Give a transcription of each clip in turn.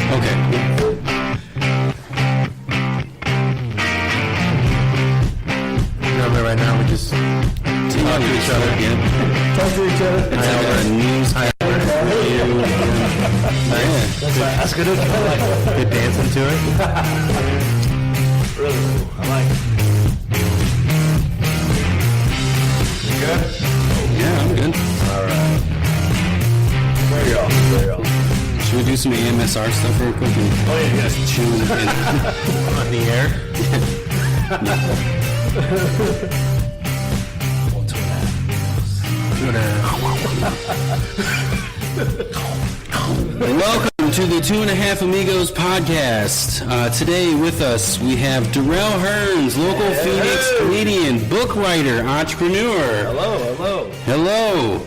Okay. Remember, right now we just talk to each other again. Talk to each other. It's like a news highlight. That's good. Good dancing to it. Really cool. I like it. You good? Yeah, I'm good. All right. Very awesome. Very awesome. Should we do some AMSR stuff real quick? Oh yeah, yes. Tune in. On the air. Welcome to the 2.5 Amigos podcast. Today with us we have Durrell Hearns, local Phoenix comedian, book writer, entrepreneur. Hello. Hello.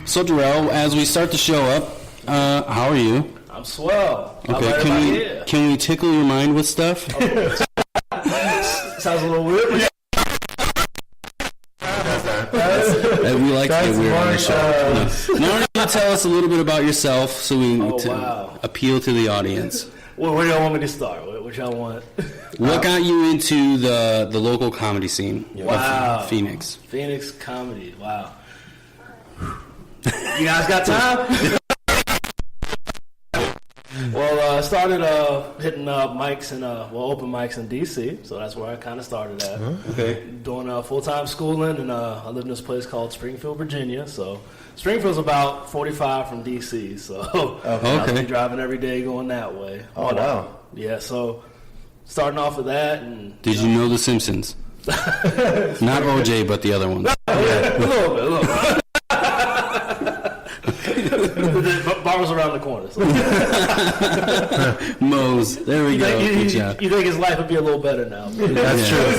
So Durrell, as we start the show up, how are you? I'm swell. Okay, can we tickle your mind with stuff? Sounds a little weird. We like to get weird on the show. Now, why don't you tell us a little bit about yourself so we appeal to the audience? Well, where do y'all want me to start? What y'all want? What got you into the local comedy scene of Phoenix? Phoenix comedy. Wow. You guys got time? Well, I started hitting mics and open mics in D.C., so that's where I kind of started at. Okay. Doing full-time schooling, and I live in this place called Springfield, Virginia. So Springfield's about 45 from D.C., so I'll be driving every day going that way. Oh, wow. Yeah, so starting off with that. And Did you know The Simpsons? Not O.J., but the other one. A little bit. Barber's around the corner. So. Moe's. There we go. Good job. You think his life would be a little better now? That's true.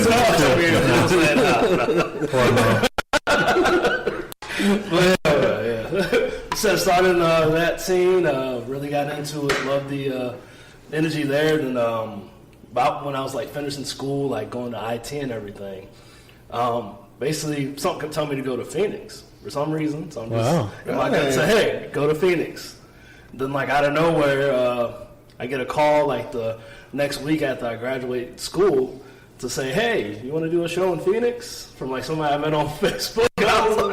So started that scene, really got into it, loved the energy there. And about when I was like finishing school, like going to IT and everything, basically something could tell me to go to Phoenix for some reason. So I'm just my gut said, hey, go to Phoenix. Then like out of nowhere, I get a call like the next week after I graduate school to say, hey, you want to do a show in Phoenix? From like somebody I met on Facebook. And I was like,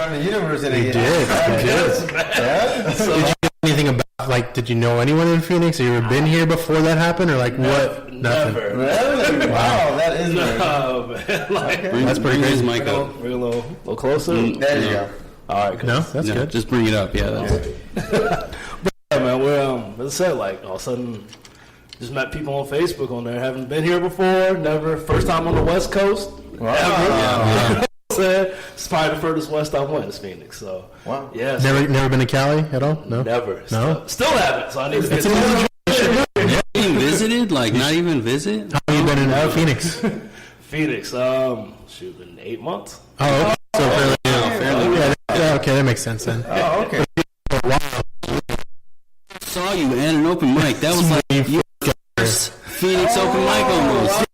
The university. You did. yeah. So, Did you know anything about, like, did you know anyone in Phoenix? Have you ever been here before that happened? Or like what? Nothing. Never. Really? Wow, that is weird. Man. Like, That's pretty crazy. Mic up. we're a little closer. There you go. All right. Cool. No, that's good. Just bring it up. Yeah. That's Yeah, man, we're as I said, like all of a sudden, just met people on Facebook on there. Haven't been here before. Never. First time on the West Coast. Wow. Ever. Yeah. It's probably the furthest west I went is Phoenix. So Wow. yeah. Never been to Cali at all? No. Never. No? Still haven't. So I need to get. Not even visited? Like not even visit? How long have you been in Phoenix? Phoenix. Been 8 months. Oh, okay. So fairly. Yeah, okay, that makes sense then. Oh, okay. Saw you at an open mic. That was like your first Phoenix open mic almost.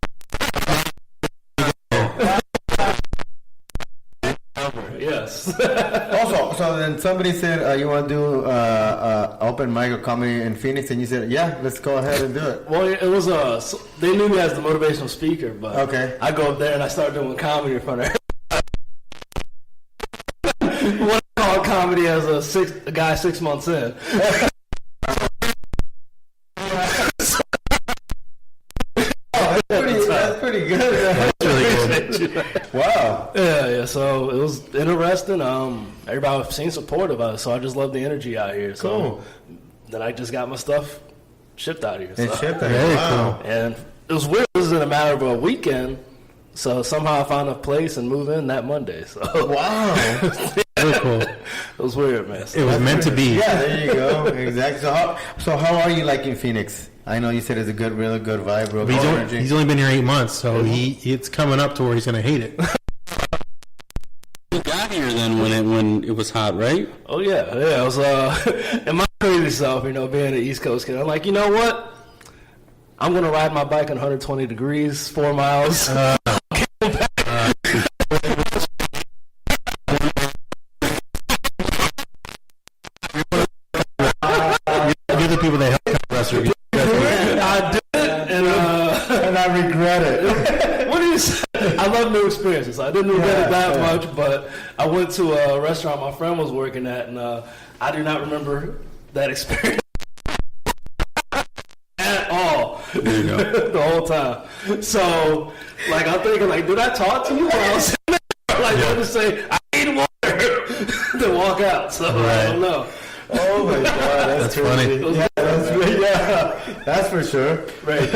Yes. Also, so then somebody said you want to do open mic or comedy in Phoenix, and you said, yeah, let's go ahead and do it. Well, it was they knew me as the motivational speaker, but I go up there and I start doing comedy in front of everybody. What I call comedy as a guy 6 months in. That's pretty good. That's really cool. Wow. Yeah. So it was interesting. Everybody seemed supportive of it, so I just love the energy out here. So Cool. then I just got my stuff shipped out here. And So. shipped it. Very Wow. And it was weird. This is in a matter of a weekend. So somehow I found a place and moved in that Monday. So Wow. Very cool. it was weird, man. It was meant to be. Yeah, there you go. Exactly. So how are you like in Phoenix? I know you said it's a good, really good vibe, real But good energy. he's only been here 8 months, so it's coming up to where he's going to hate it. You got here then when it was hot, right? Oh yeah. It was and my crazy self, being an East Coast kid. I'm like, you know what? I'm gonna ride my bike on 120 degrees, 4 miles. the people that helped the restaurant. I did, And I regret it. what do you say? I love new experiences. I didn't regret it that much, but I went to a restaurant my friend was working at, and I do not remember that experience at all. There you go. The whole time. So, like, I'm thinking, like, did I talk to you while I was in there? Like, I just say, I need water to walk out. So, I don't know. Oh my God, that's funny. Yeah, that's for sure. Right.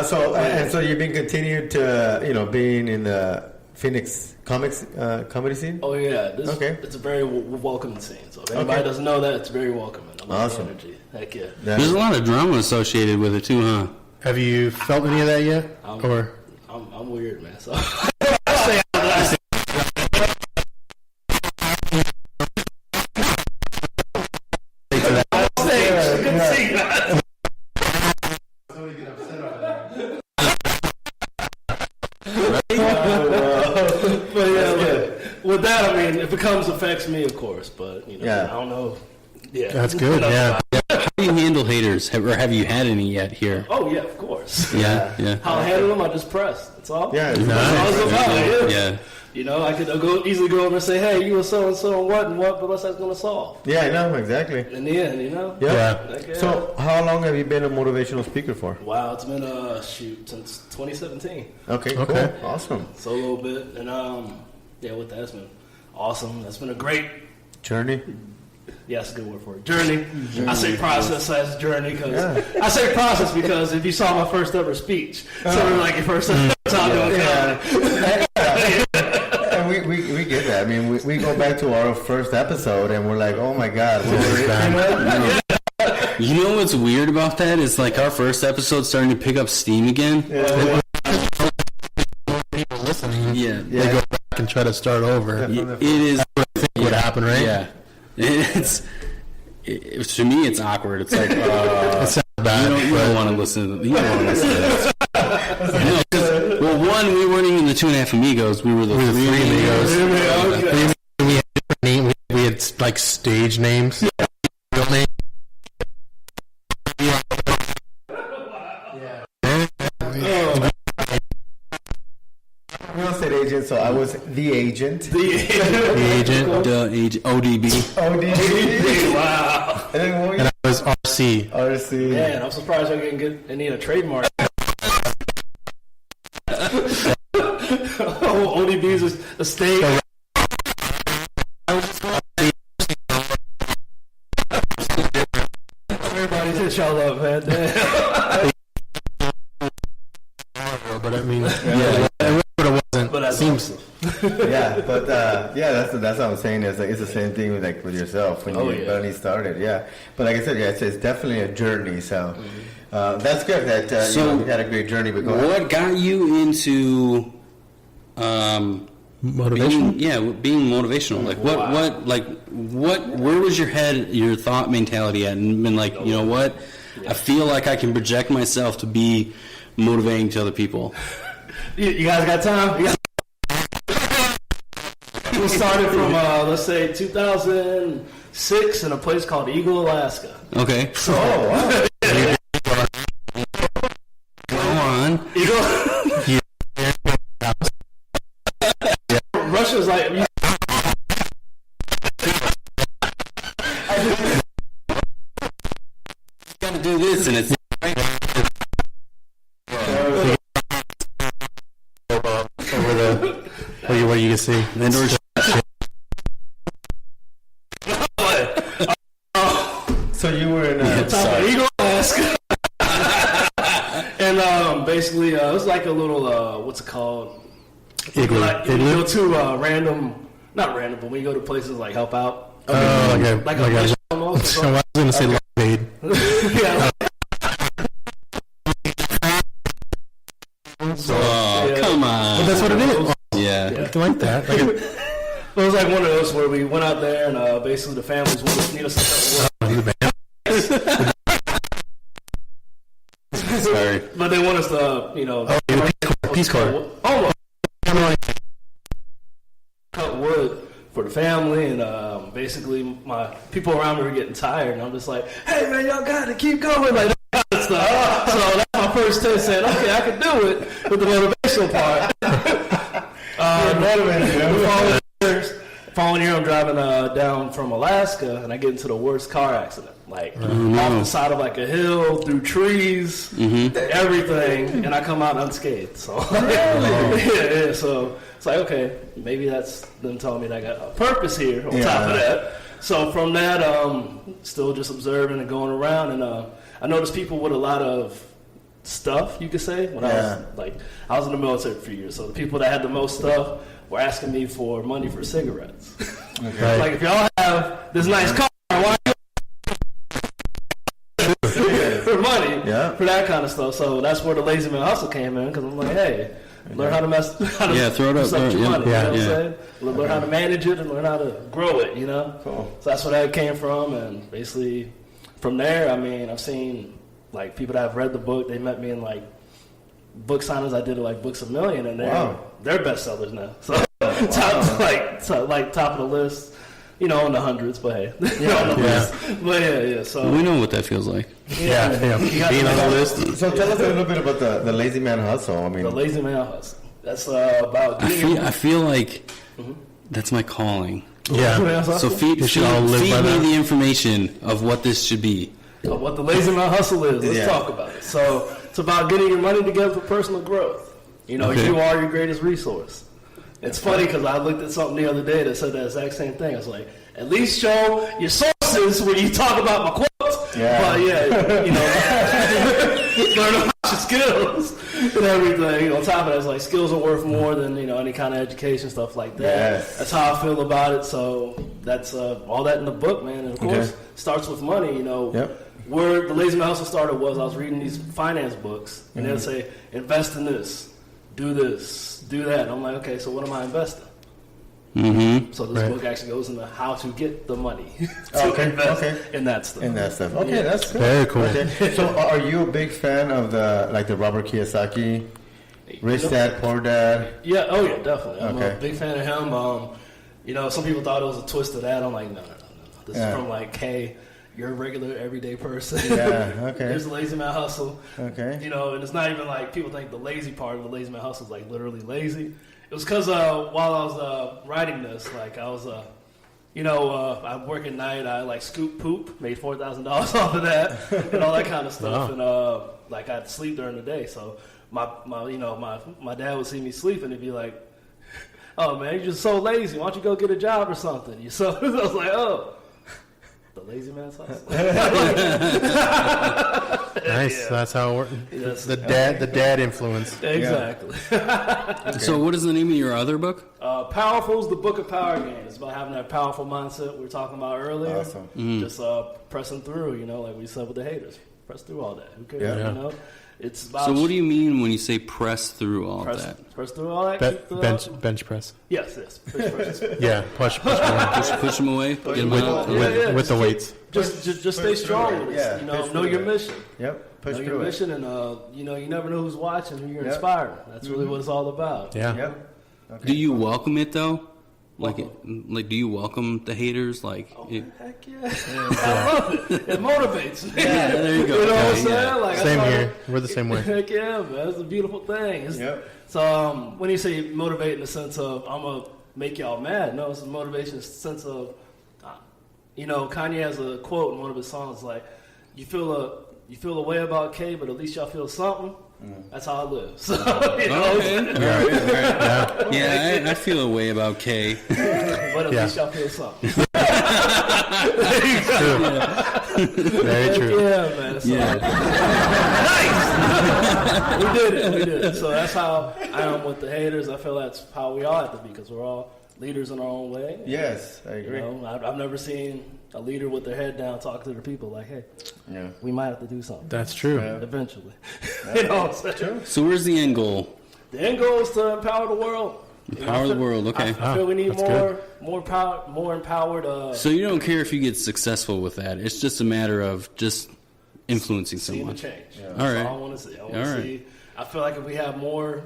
So you've been continued to being in the Phoenix comics comedy scene. Oh, yeah. Okay. It's a very welcoming scene. So, if anybody doesn't know that, it's very welcoming. I love Awesome. the energy. Heck yeah. There's a lot of drama associated with it too, huh? Have you felt any of that yet? I'm weird, man. So. With that, I mean, it affects me, of course, but I don't know. Yeah, That's good. Yeah. How do you handle haters? Have you had any yet here? Oh yeah, of course. Yeah. How I handle them, I just press. That's all. Yeah, That's all it's about. Yeah. I could easily go over and say, "Hey, you were so and so, and what? But what's that going to solve?" Yeah, I know exactly. In the end, Yeah. Okay. So, how long have you been a motivational speaker for? Wow, it's been since 2017. Okay, cool, awesome. So a little bit, and with that, it's been awesome. It's been a great Journey. Yeah, that's a good word for it. Journey. I say process as journey because I say process because if you saw my first ever speech, so like your first ever time doing comedy. And we get that. I mean, we go back to our first episode and we're like, oh my God. You know what's weird about that? It's like our first episode's starting to pick up steam again. People listening. Yeah. They go back and try to start over. It is. What happened, right? Yeah. To me, it's awkward. It's like, It sounds bad. you don't want to listen. You don't want to listen to this. One, we weren't even the 2.5 Amigos. We were the 3 Amigos. We had different names. We had like stage names. Real names. Real estate agent, so I was the agent. The agent. ODB. ODB. Wow. And I was RC. RC. Man, I'm surprised I didn't get any trademark. ODB's a state. Everybody said y'all love, man. But I mean, but it wasn't. But It seems. That's what I'm saying. It's like it's the same thing with yourself when you started. Yeah, but like I said, it's definitely a journey. So that's good that you had a great journey. But what got you into Motivation? being motivational? Like where was your thought mentality at, and been like, you know what, I feel like I can project myself to be motivating to other people. You guys got time? We started from let's say 2006 in a place called Eagle, Alaska. Okay. So, wow. Go on. Eagle. Russia's like. You got to do this, and it's. What do you see? So you were in Eagle, Alaska. And basically, it was like a little, what's it called? Igloo. Like, you go to not random, but when you go to places like help out. Like a almost. So I was going to say Live Aid. Yeah. Come on. But that's what it is. Yeah. I like that. It was like one of those where we went out there and basically the families wanted us to work. Sorry. But they want us to, Peace Corps. Almost cut wood for the the family, and basically my people around me were getting tired, and I'm just like, hey man, y'all got to keep going, like that kind of stuff. So that's my first taste saying, okay, I can do it with the motivational part. Following year, I'm driving down from Alaska, and I get into the worst car accident. Like, off the side of like a hill, through trees, everything, and I come out unscathed. So, yeah, so it's like, okay, maybe that's them telling me that I got a purpose here on top of that. So from that, still just observing and going around, and I noticed people with a lot of stuff, you could say, when I was in the military for a few years. So the people that had the most stuff were asking me for money for cigarettes. Okay. Like, if y'all have this nice car, why for money, for that kind of stuff. So that's where the lazy man hustle came in, because I'm like, hey, learn how to throw it up, your money, you know what I'm saying? Learn how to manage it and learn how to grow it, you know? Cool. So that's where that came from, and basically from there, I mean, I've seen like people that have read the book, they met me in like book signings I did at like Books A Million, and they're bestsellers now. So top of the list, you know, in the hundreds, but hey, on the list. But yeah. So we know what that feels like. Yeah. Being on the list. So tell us a little bit about the lazy man hustle. I mean, the lazy man hustle. That's about. I feel like that's my calling. Yeah. So feed me the information of what this should be. What the lazy man hustle is. Let's talk about it. So it's about getting your money together for personal growth. You know, you are your greatest resource. It's funny because I looked at something the other day that said the exact same thing. I was like, at least show your sources when you talk about my quotes. Yeah. But you know, learn about your skills and everything. On top of that, it's like skills are worth more than, you know, any kind of education, stuff like that. Yes. That's how I feel about it. So that's all that in the book, man. And of course, starts with money. You know, where the lazy man hustle started was I was reading these finance books, and they'd say, invest in this, do this, do that. And I'm like, okay, so what am I investing? So this book actually goes into how to get the money to invest in that stuff. Okay, that's good. Very cool. Okay. So are you a big fan of the Robert Kiyosaki, Rich Dad, Poor Dad? Yeah, oh yeah, definitely. I'm a big fan of him. You know, some people thought it was a twist of that. I'm like, no. This is from like, hey, you're a regular, everyday person. Yeah, okay. There's the lazy man hustle. Okay. You know, and it's not even like people think the lazy part of the lazy man hustle is like literally lazy. It was because while I was writing this, like I was, I work at night. I like scoop poop, made $4,000 off of that, and all that kind of stuff. And like I'd sleep during the day. So my dad would see me sleep, and he'd be like, "Oh man, you're just so lazy. Why don't you go get a job or something?" So I was like, "Oh." The lazy man's hustle. Nice. That's how it works. Yes. The dad influence. Exactly. So what is the name of your other book? Powerful's the Book of Power Game. It's about having that powerful mindset we were talking about earlier. Awesome. Just pressing through, you know, like we said with the haters. Press through all that. Who cares? You know? It's about. So what do you mean when you say press through all that? Press through all that. Bench press. Yes. Bench press. Yeah, push them away. Get them out. With the weights. Just stay strong with it. You know your mission. Yep. Know your mission, and you never know who's watching, who you're inspiring. That's really what it's all about. Yeah. Yep. Okay. Do you welcome it though? Do you welcome the haters? Like, heck yeah. I love it. It motivates me. Yeah, there you go. You know what I'm saying? Like, same here. We're the same way. Heck yeah, man. It's a beautiful thing. So when you say motivate in the sense of I'm going to make y'all mad, no, it's a motivation in the sense of, Kanye has a quote in one of his songs like, you feel a way about K, but at least y'all feel something. That's how I live. So, I feel a way about K. But at least y'all feel something. Very true. Yeah, man. So, nice. We did it. So that's how I am with the haters. I feel that's how we all have to be, because we're all leaders in our own way. Yes, I agree. I've never seen a leader with their head down talk to their people like, hey, we might have to do something. That's true. Eventually. You know what I'm saying? So where's the end goal? The end goal is to empower the world. Empower the world, okay. I feel we need more power, more empowered. So you don't care if you get successful with that. It's just a matter of just influencing someone. Seeing the change. All right. That's all I want to see. I feel like if we have more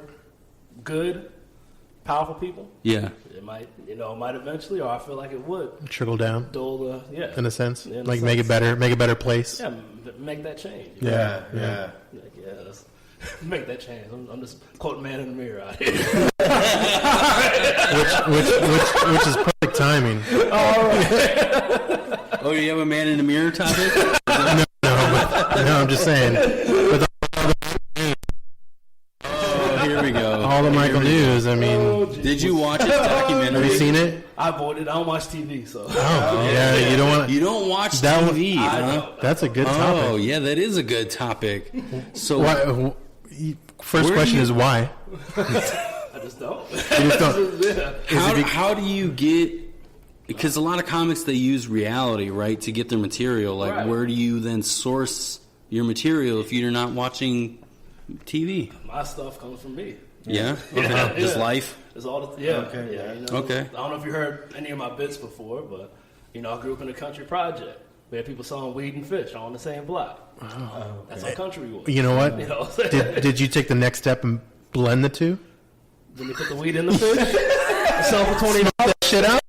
good powerful people. Yeah. It might eventually, or I feel like it would Trickle down. In a sense, like make it better, make a better place. Yeah, make that change. Yeah. Make that change. I'm just quoting Man in the Mirror out here. which is perfect timing. All right. Oh, you have a Man in the Mirror topic? No, I'm just saying. With Here we go. all the Michael news, I mean, Did you watch his documentary? have you seen it? I avoided. I don't watch TV, so. Yeah, you don't want. You don't watch That one- TV, huh? That's a good Oh, topic. yeah, that is a good topic. So, Why, first Where question do you- is why? I just don't. You just don't. how do you get? Because a lot of comics, they use reality, right, to get their material. Like, Right. where do you then source your material if you're not watching TV? My stuff comes from me. Yeah? Yeah. Just life? It's all the Okay, yeah. yeah. You know, Okay. I don't know if you heard any of my bits before, but I grew up in a country project where people selling weed and fish all on the same block. That's how country was. You know what? You know, Did you take the next step and blend the two? when you put the weed in the fish, sell for $20. That shit out.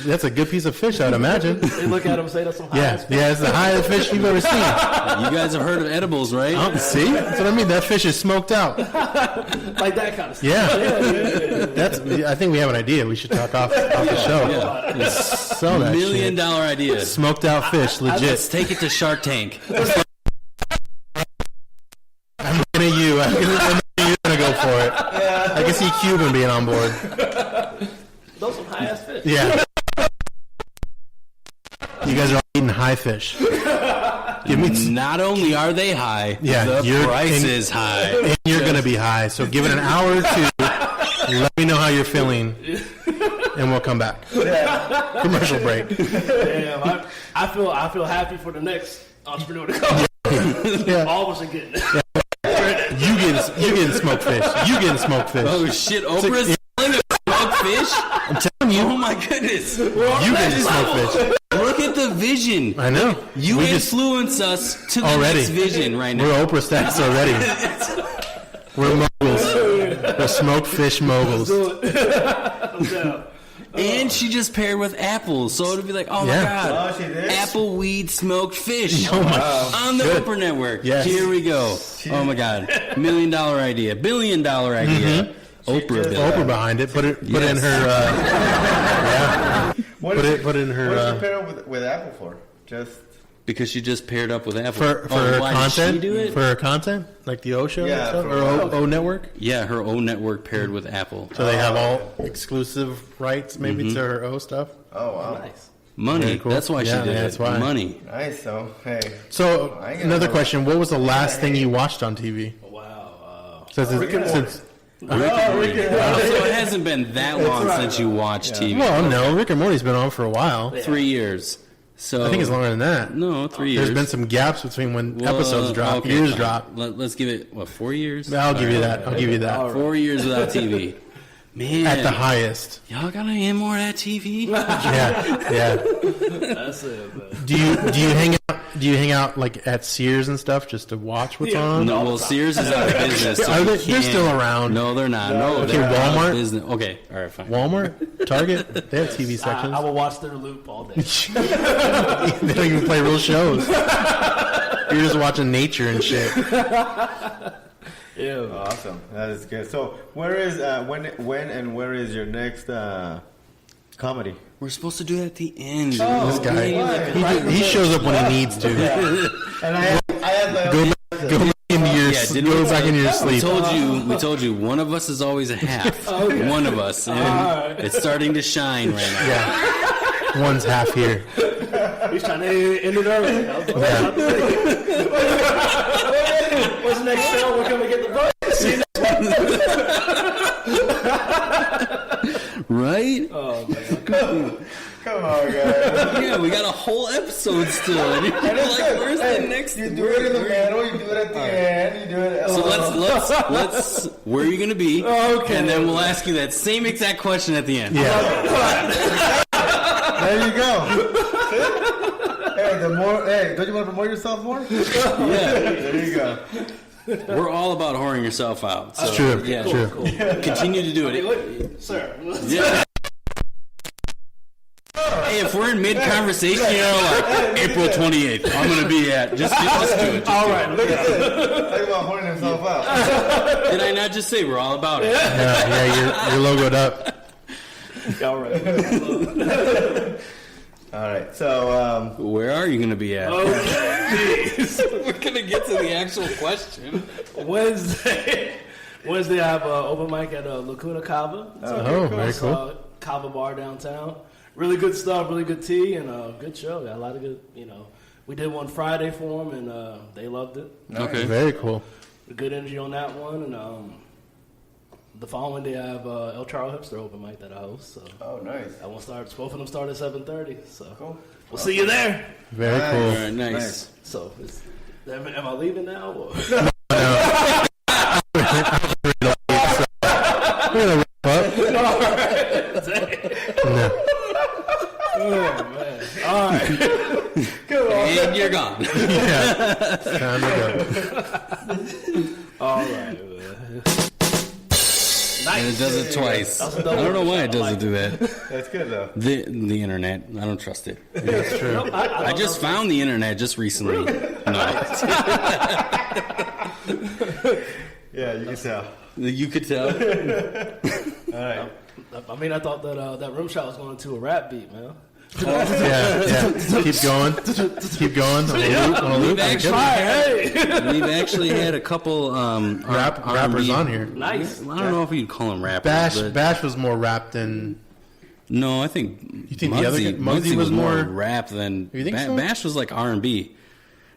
That's a good piece of fish, I'd imagine. They look at him and say that's some high Yeah, it's the highest fish you've ever seen. You guys have heard of edibles, right? See, that's what I mean. That fish is smoked out. like that kind of stuff. Yeah, that's. I think we have an idea. We should talk off the show. Yeah. Sell that $1 million shit. idea. Smoked out fish, Let's legit. take it to Shark Tank. I'm looking at you. I'm gonna go for it. I can see Cuban being on board. Those some high ass fish. Yeah. You guys are all eating high fish. Give me. Not only are they high, Yeah, the you're- price and- is high. And you're gonna be high. So give it an hour or two. Let me know how you're feeling, and we'll come back. Commercial break. Damn, I feel happy for the next entrepreneur to come. Yeah. All of us are getting it. You getting smoked fish. You getting smoked fish. Oh shit, Oprah's selling a smoked fish? I'm telling you. Oh my goodness. You getting smoked fish. Look at the vision. I know. You We just- influence us to the Already. next vision right now. We're Oprah status already. We're moguls. We're smoked fish moguls. Yeah. And she just paired with apples, so it'd be like, oh Yeah. my god, Oh, she did? apple weed smoked fish Oh my. on the Good. Oprah Network. Yes. Here we go. Oh my god, $1 million idea, $1 billion idea. Oprah, just- bill. Oprah behind it. Put it in Yes. her. Yeah. What Put is it in What her. did you pair up with Apple for? Just Because she just paired up with Apple. For her why content, did she do it? for her content, like the O Show Yeah, and stuff, for- or O Network. Yeah, her own network paired with Apple. So they have all exclusive rights, maybe to her O stuff. oh wow, Nice. Money. Very cool. That's why Yeah, she did that's it. why. Money. nice. So hey, So I ain't gonna another know. question: what was the last thing you watched on TV? Wow. Since Rick and Morty. since So it hasn't been that long since you watched TV. well, no, Rick and Morty's been on for a while. 3 years. So I think it's longer than that. No, 3 years. There's been some gaps between when Well, episodes drop, okay, years fine. drop. Let's give it 4 years. I'll give you that. I'll give you that. 4 years without TV. Man, At the highest. y'all gotta get more of that TV. Yeah. That's it, man. Do you hang out like at Sears and stuff just to watch what's on? No, well, Sears is out of business. So Are you they- they're can't- still around. No, they're not. No, Okay, they're out of Walmart? business. Okay, all right, fine. Walmart, Target, they have TV sections. I will watch their loop all day. They don't even play real shows. You're just watching nature and shit. Yeah. awesome. That is good. So where is when and where is your next comedy? We're supposed to do that at the end. This guy, he shows up when he needs to. And I had my Go back into your didn't go we back into your We sleep. told you, one of us is always a half. One of us, and it's starting to shine right now. Yeah, one's half here. He's trying to end it early. What's the next show? We're going to get the vote. See you next Right? Oh, man. Come on, guys. Yeah, we got a whole episode still. And you're like, where's the next? You do it in the middle. You do it at the end. You do it. So let's. Where are you gonna be? Okay. And then we'll ask you that same exact question at the end. Yeah, There you go. Hey, don't you want to promote yourself more? Yeah. There you go. We're all about whoring yourself out. So, It's true. Yeah, True. Cool. Continue to do Hey, it. look, sir. Yeah. Hey, if we're in mid-conversation, like April 28th, I'm going to be at. Just do it. All right. Look at Talk about horning himself out. Did I not just say we're all about it? Yeah, you're logoed up. All right. All right. So, Where are you going to be at? Okay. Jeez. We're going to get to the actual question. Wednesday, I have an open mic at Lacuna Cava. Oh, very cool. Cava Bar downtown. Really good stuff, really good tea, and good show. Got a lot of good, we did one Friday for them, and they loved it. Okay. Very cool. Good energy on that one, and the following day I have El Charro Hipster open mic that I host. So oh, nice. that one starts. Both of them start at 7:30. So Cool. we'll see you there. Very All cool. right, nice. So am I leaving now? Or? We're gonna wrap up. No. Oh man! All right. And you're gone. Yeah. It's time to go. All right. Nice. And it does it twice. I That was a double don't know why it shot. I doesn't do that. That's good, though. The internet. I don't trust it. That's true. Nope, I just found the internet just recently. No. Yeah, you can tell. You could tell. All right. I mean, I thought that rim shot was going to a rap beat, man. Yeah. Keep going. Keep going. On a loop. We've actually had a couple Rappers R&B on here. Nice. I don't know if you'd call them rappers. but- Bash was more rap than. No, I think You think the other guy- Muggsy was was more more- rap than You think so? Bash was like R&B.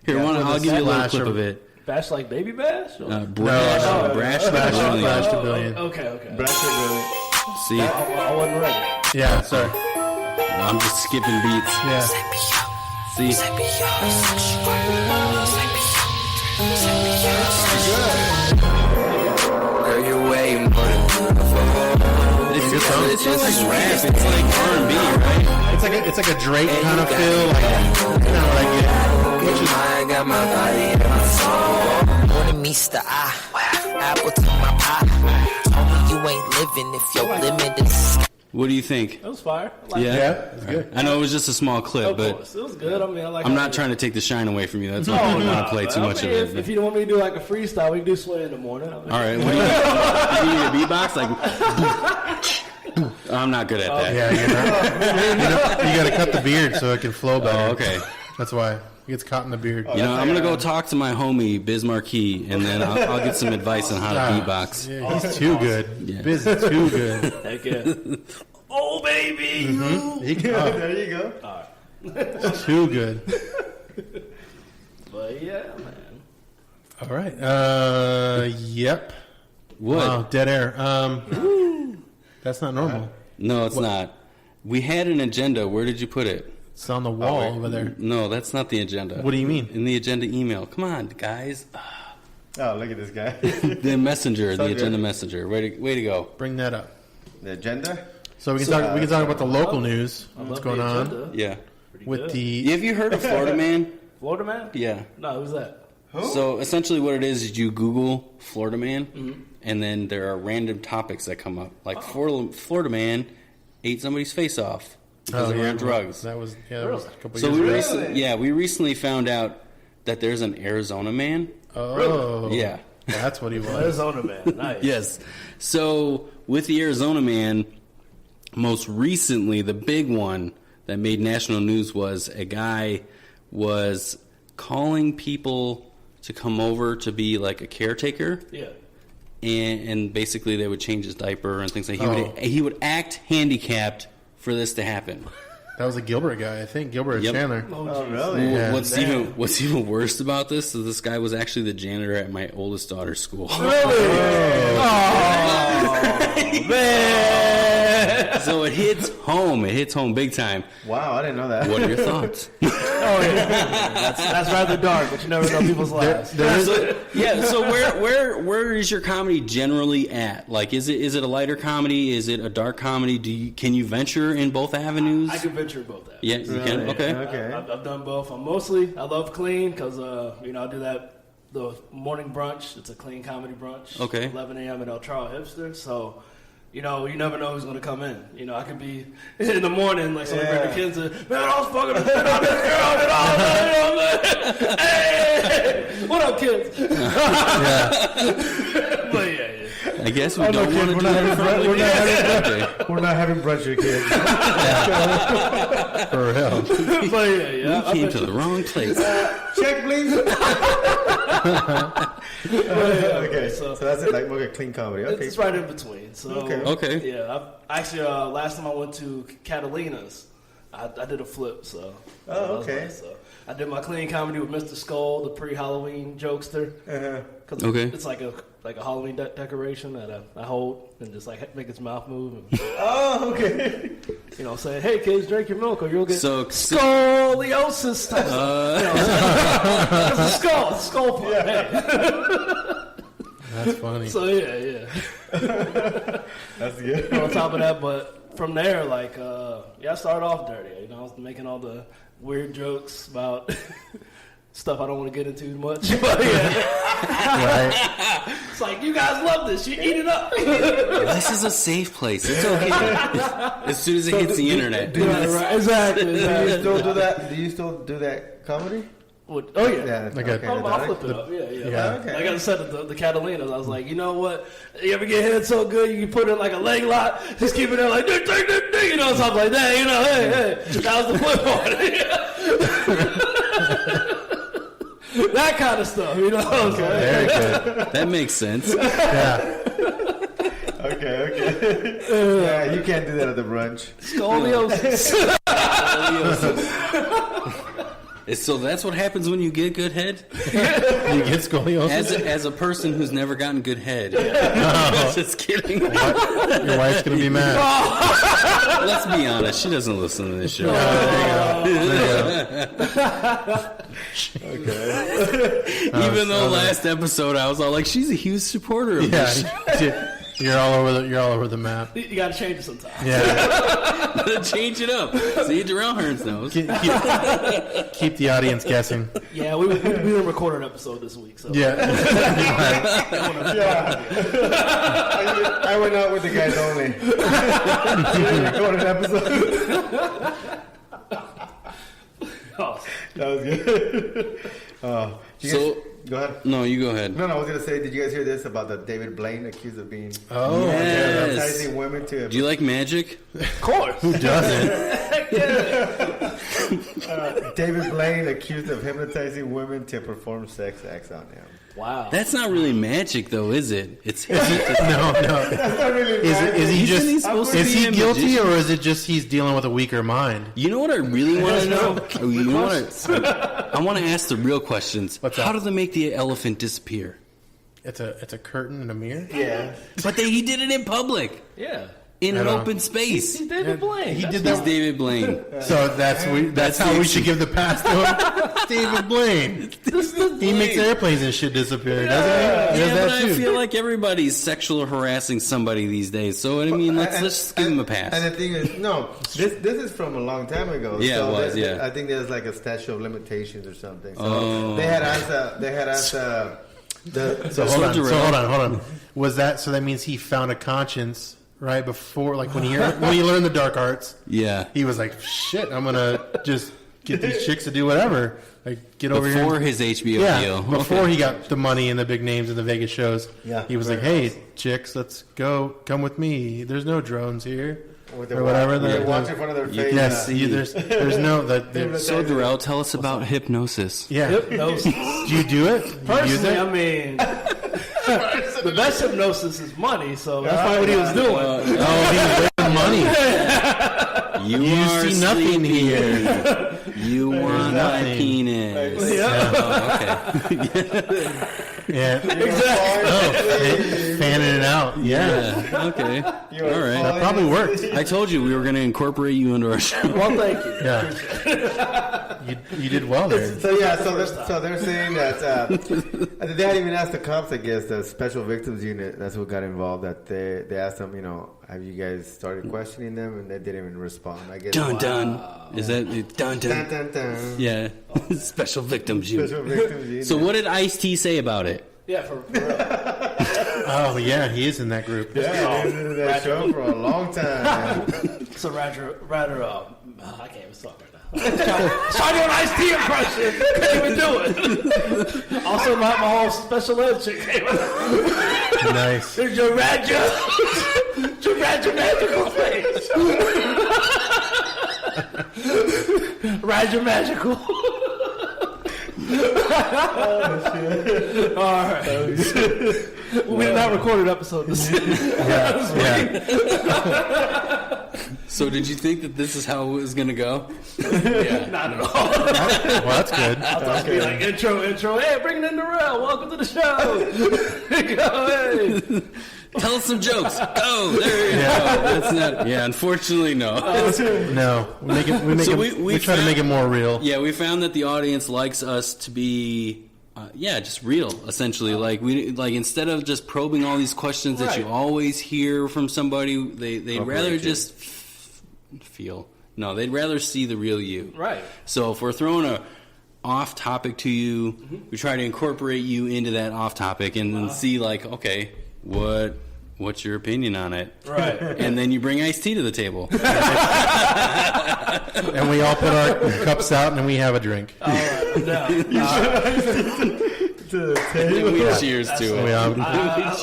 Here, Yeah, I'll give you a little Slash clip or- of it. Bash like Baby Bash? Or? Brash, No. Brash, Slash- Brilliant. Slash to Billion. Okay. Brilliant. See, I wasn't ready. Yeah. Sorry. I'm just skipping beats. Yeah. See, Girl, you're way more than beautiful. it's good song. It's just like rap. It's like R&B, right? It's like a Drake kind of feel. Like, kind of like it. Which is I got my body and my soul. More than meets the eye. Apple to my pie. Tell me you ain't living if your limit is. What do you think? It was fire. I liked Yeah, Yeah. It's good. I know it was just a small clip, Of but course. It was good. I mean, I like I'm how not it- trying to take the shine away from you. That's why I don't want to play too much of it. If you don't want me to do like a freestyle, we can do Sway in the morning. All right, what do you need a beatbox? Like, I'm not good at that. Yeah. You got to cut the beard so it can flow better. Oh, okay. That's why. It gets caught in the beard. You know, I'm gonna go talk to my homie Biz Marquis, and then I'll get some advice on how to beatbox. Yeah, he's too good. Yeah. Biz is too good. Heck yeah. Oh, baby. He can, There you go. too good. But yeah, man. All right. Yep. What? Wow, dead air. That's not normal. No, it's not. We had an agenda. Where did you put it? It's on the wall over there. No, that's not the agenda. What do you mean? In the agenda email. Come on, guys. Oh, look at this guy. The messenger, So the agenda good. messenger. Way to go. Bring that up. The agenda? So we can talk about the local news. I What's love going the on agenda. Yeah. Pretty with good. the? Have you heard of Florida Man? Florida man? Yeah. No, who's that? So essentially, what it is you Google Florida Man, and then there are random topics that come up, like Florida Man ate somebody's face off because they were on drugs. That was that was a couple So years ago. we recently found out that there's an Arizona man. Oh, Yeah. that's what he was. Arizona man. Nice. Yes. So with the Arizona man, most recently, the big one that made national news was a guy was calling people to come over to be like a caretaker, Yeah. and basically they would change his diaper and things like Oh. he would act handicapped for this to happen. That was a Gilbert guy, I think. Gilbert Yep. Chandler. Oh, really? Yeah. What's even worse about this is this guy was actually the janitor at my oldest daughter's school. Man. So it hits home. It hits home big time. Wow, I didn't know that. What are your thoughts? That's rather dark, but you never know people's lives. Yeah. So where is your comedy generally at? Like, is it a lighter comedy? Is it a dark comedy? Can you venture in both avenues? I can venture both that. Yeah, you can. Okay. Okay. I've done both. I love clean because I do that the morning brunch. It's a clean comedy brunch. Okay. 11 a.m. at El Charro Hipster. So, you know, you never know who's going to come in. You know, I could be in the morning, like somebody bring the kids in. Man, I was fucking the shit out this girl and all that. You know what I'm saying? Hey, what up, kids? But yeah. I guess we don't want to do that in front of We're not having brunch with kids. For real. But yeah. We came to the wrong place. Check, please. Okay, so that's it, like a clean comedy. Okay, It's right in between. So Okay. Yeah, actually, last time I went to Catalina's, I did a flip. So that was okay. nice. So I did my clean comedy with Mr. Skull, the pre-Halloween jokester. Cause Okay. It's like a Halloween decoration that I hold and just like make its mouth move. And, Oh, okay. you know, say, hey kids, drink your milk or you'll get So- scoliosis. Type it's a skull part. Hey. That's funny. So yeah. That's good. On top of that, but from there, like, I started off dirty. You know, I was making all the weird jokes about stuff I don't want to get into much. But Right. it's like, you guys love this. You eat it up. This is a safe place. It's okay. As soon as it hits the internet. Right. Exactly. Do you still do that? Do you still do that comedy? Oh, yeah. Yeah. Okay. I'll flip it up. Yeah. Yeah. Okay. Like I said at the Catalinas, I was like, you know what? You ever get hit so good, you can put it like a leg lock, just keep it there like, ding, ding, ding, ding, you know, something like that. You know, hey, that was the flip on it. That kind of stuff, you know what I'm saying? Very good. That makes sense. Yeah. Okay. Yeah, you can't do that at the brunch. Scoliosis. So that's what happens when you get good head? You get scoliosis? As a person who's never gotten good head. Just kidding. Your wife's going to be mad. Let's be honest. She doesn't listen to this show. Even though last episode I was all like, she's a huge supporter of this show. Yeah. You're all over the map. You got to change it sometimes. Yeah. Change it up. See, Durrell Hearns knows. Keep the audience guessing. Yeah, we didn't record an episode this week, so Yeah. I went out with the guys only. Record an episode. That was good. Go ahead. No, you go ahead. No, I was gonna say, did you guys hear this about the David Blaine accused of being Yes. hypnotizing women to? Do you like magic? of course. Who doesn't? David Blaine accused of hypnotizing women to perform sex acts on him. Wow. That's not really magic, though, is it? It's No. That's not really Is he Isn't he just supposed to is be he a guilty magician? or is it just he's dealing with a weaker mind? You know what I really want to know? You know what I want to ask the real questions. What's How that? do they make the elephant disappear? It's a curtain and a mirror. Yeah. But he did it in public, Yeah. in I an know. open space. He's David Blaine. He That's did He's that. David Blaine. So that's how we should give the pass to him. David Blaine. He makes airplanes and shit disappear, doesn't he? He Yeah, does but that I too. feel like everybody's sexual harassing somebody these days. So I mean, let's just give him a pass. And the thing is, no, this is from a long time ago. Yeah, so it was, there- yeah. I think there's like a statute of limitations or something. So Oh. they had asked the So hold Durrell- on. Was that so? That means he found a conscience right before, like when he learned the dark arts. Yeah. He was like, "Shit, I'm gonna just get these chicks to do whatever. Like get over here." Before his HBO Yeah, deal. before Okay. he got the money and the big names in the Vegas shows. Yeah, he was like, very "Hey, chicks, let's go. Come with me. There's no drones here, with or whatever." They watch in front of their face. Yes, there's no. So Durrell, tell us about hypnosis. Yeah. Hypnosis. Do you do it? Do you use Personally, it? I mean, the best hypnosis is money, so that's not what he was doing. Oh, he's wasting money. You are see nothing sleeping. here. You want my nothing. penis. Yeah. Oh, okay. Yeah. Exactly. Oh, fanning it out. Yeah. Yeah. Okay. All right. That probably worked. I told you we were going to incorporate you into our show. Well, thank you. Yeah. You did well there. So yeah, so they're saying that they hadn't even asked the cops. I guess the Special Victims Unit. That's what got involved. That they asked them, have you guys started questioning them, and they didn't even respond. on. I guess. Dun dun. Is that dun dun? Dun, dun, dun. Yeah. Special victims unit. Special victims unit. So what did Ice-T say about it? Yeah, for real. Oh yeah, he is in that group. Yeah, he's been in that show for a long time. So Roger, I can't even talk right now. Trying to do an Ice-T impression. Can't even do it. Also, my whole special ed chick came out. Nice. There's your Roger magical face. Roger magical. All right. We did not record an episode this Yeah. So did you think that this is how it was going to go? Yeah, not at all. Well, that's good. I thought it'd be like intro. Hey, bring in Durrell. Welcome to the show. Go, hey. Tell us some jokes. Oh, there you go. That's not. Yeah, unfortunately, no. No, we try to make it more real. Yeah, we found that the audience likes us to be, just real. Essentially, like instead of just probing all these questions that you always hear from somebody, they'd rather just feel. No, they'd rather see the real you. Right. So if we're throwing a off topic to you, we try to incorporate you into that off topic, and then see like, okay, what's your opinion on it? Right. And then you bring iced tea to the table. And we all put our cups out and we have a drink. No. And we cheers to it. I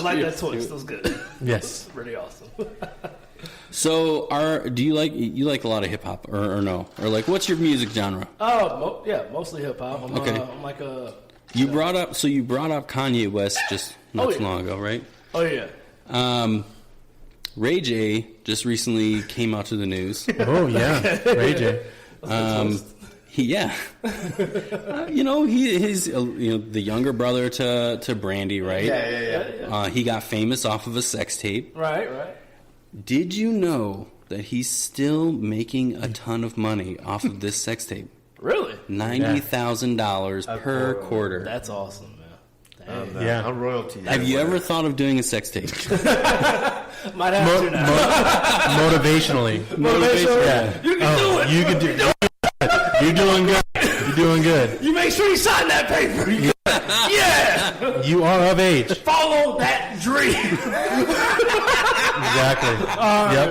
like that twist. That was good. Yes. Pretty awesome. So, do you like a lot of hip hop or no? Or like, what's your music genre? Mostly hip hop. Okay. I'm like a. You brought up Kanye West just not too long ago, right? Oh yeah. Ray J just recently came out to the news. Oh yeah, Ray J. He's the younger brother to Brandy, right? Yeah. He got famous off of a sex tape. Right. Did you know that he's still making a ton of money off of this sex tape? Really? $90,000 per quarter. That's awesome, man. Yeah. I'm royalty. Have you ever thought of doing a sex tape? Might have to now. Motivationally. Yeah. You can do it. You can do it. You're doing good. You're doing good. You make sure you sign that paper. Yeah. You are of age. Follow that dream. Exactly. Yep.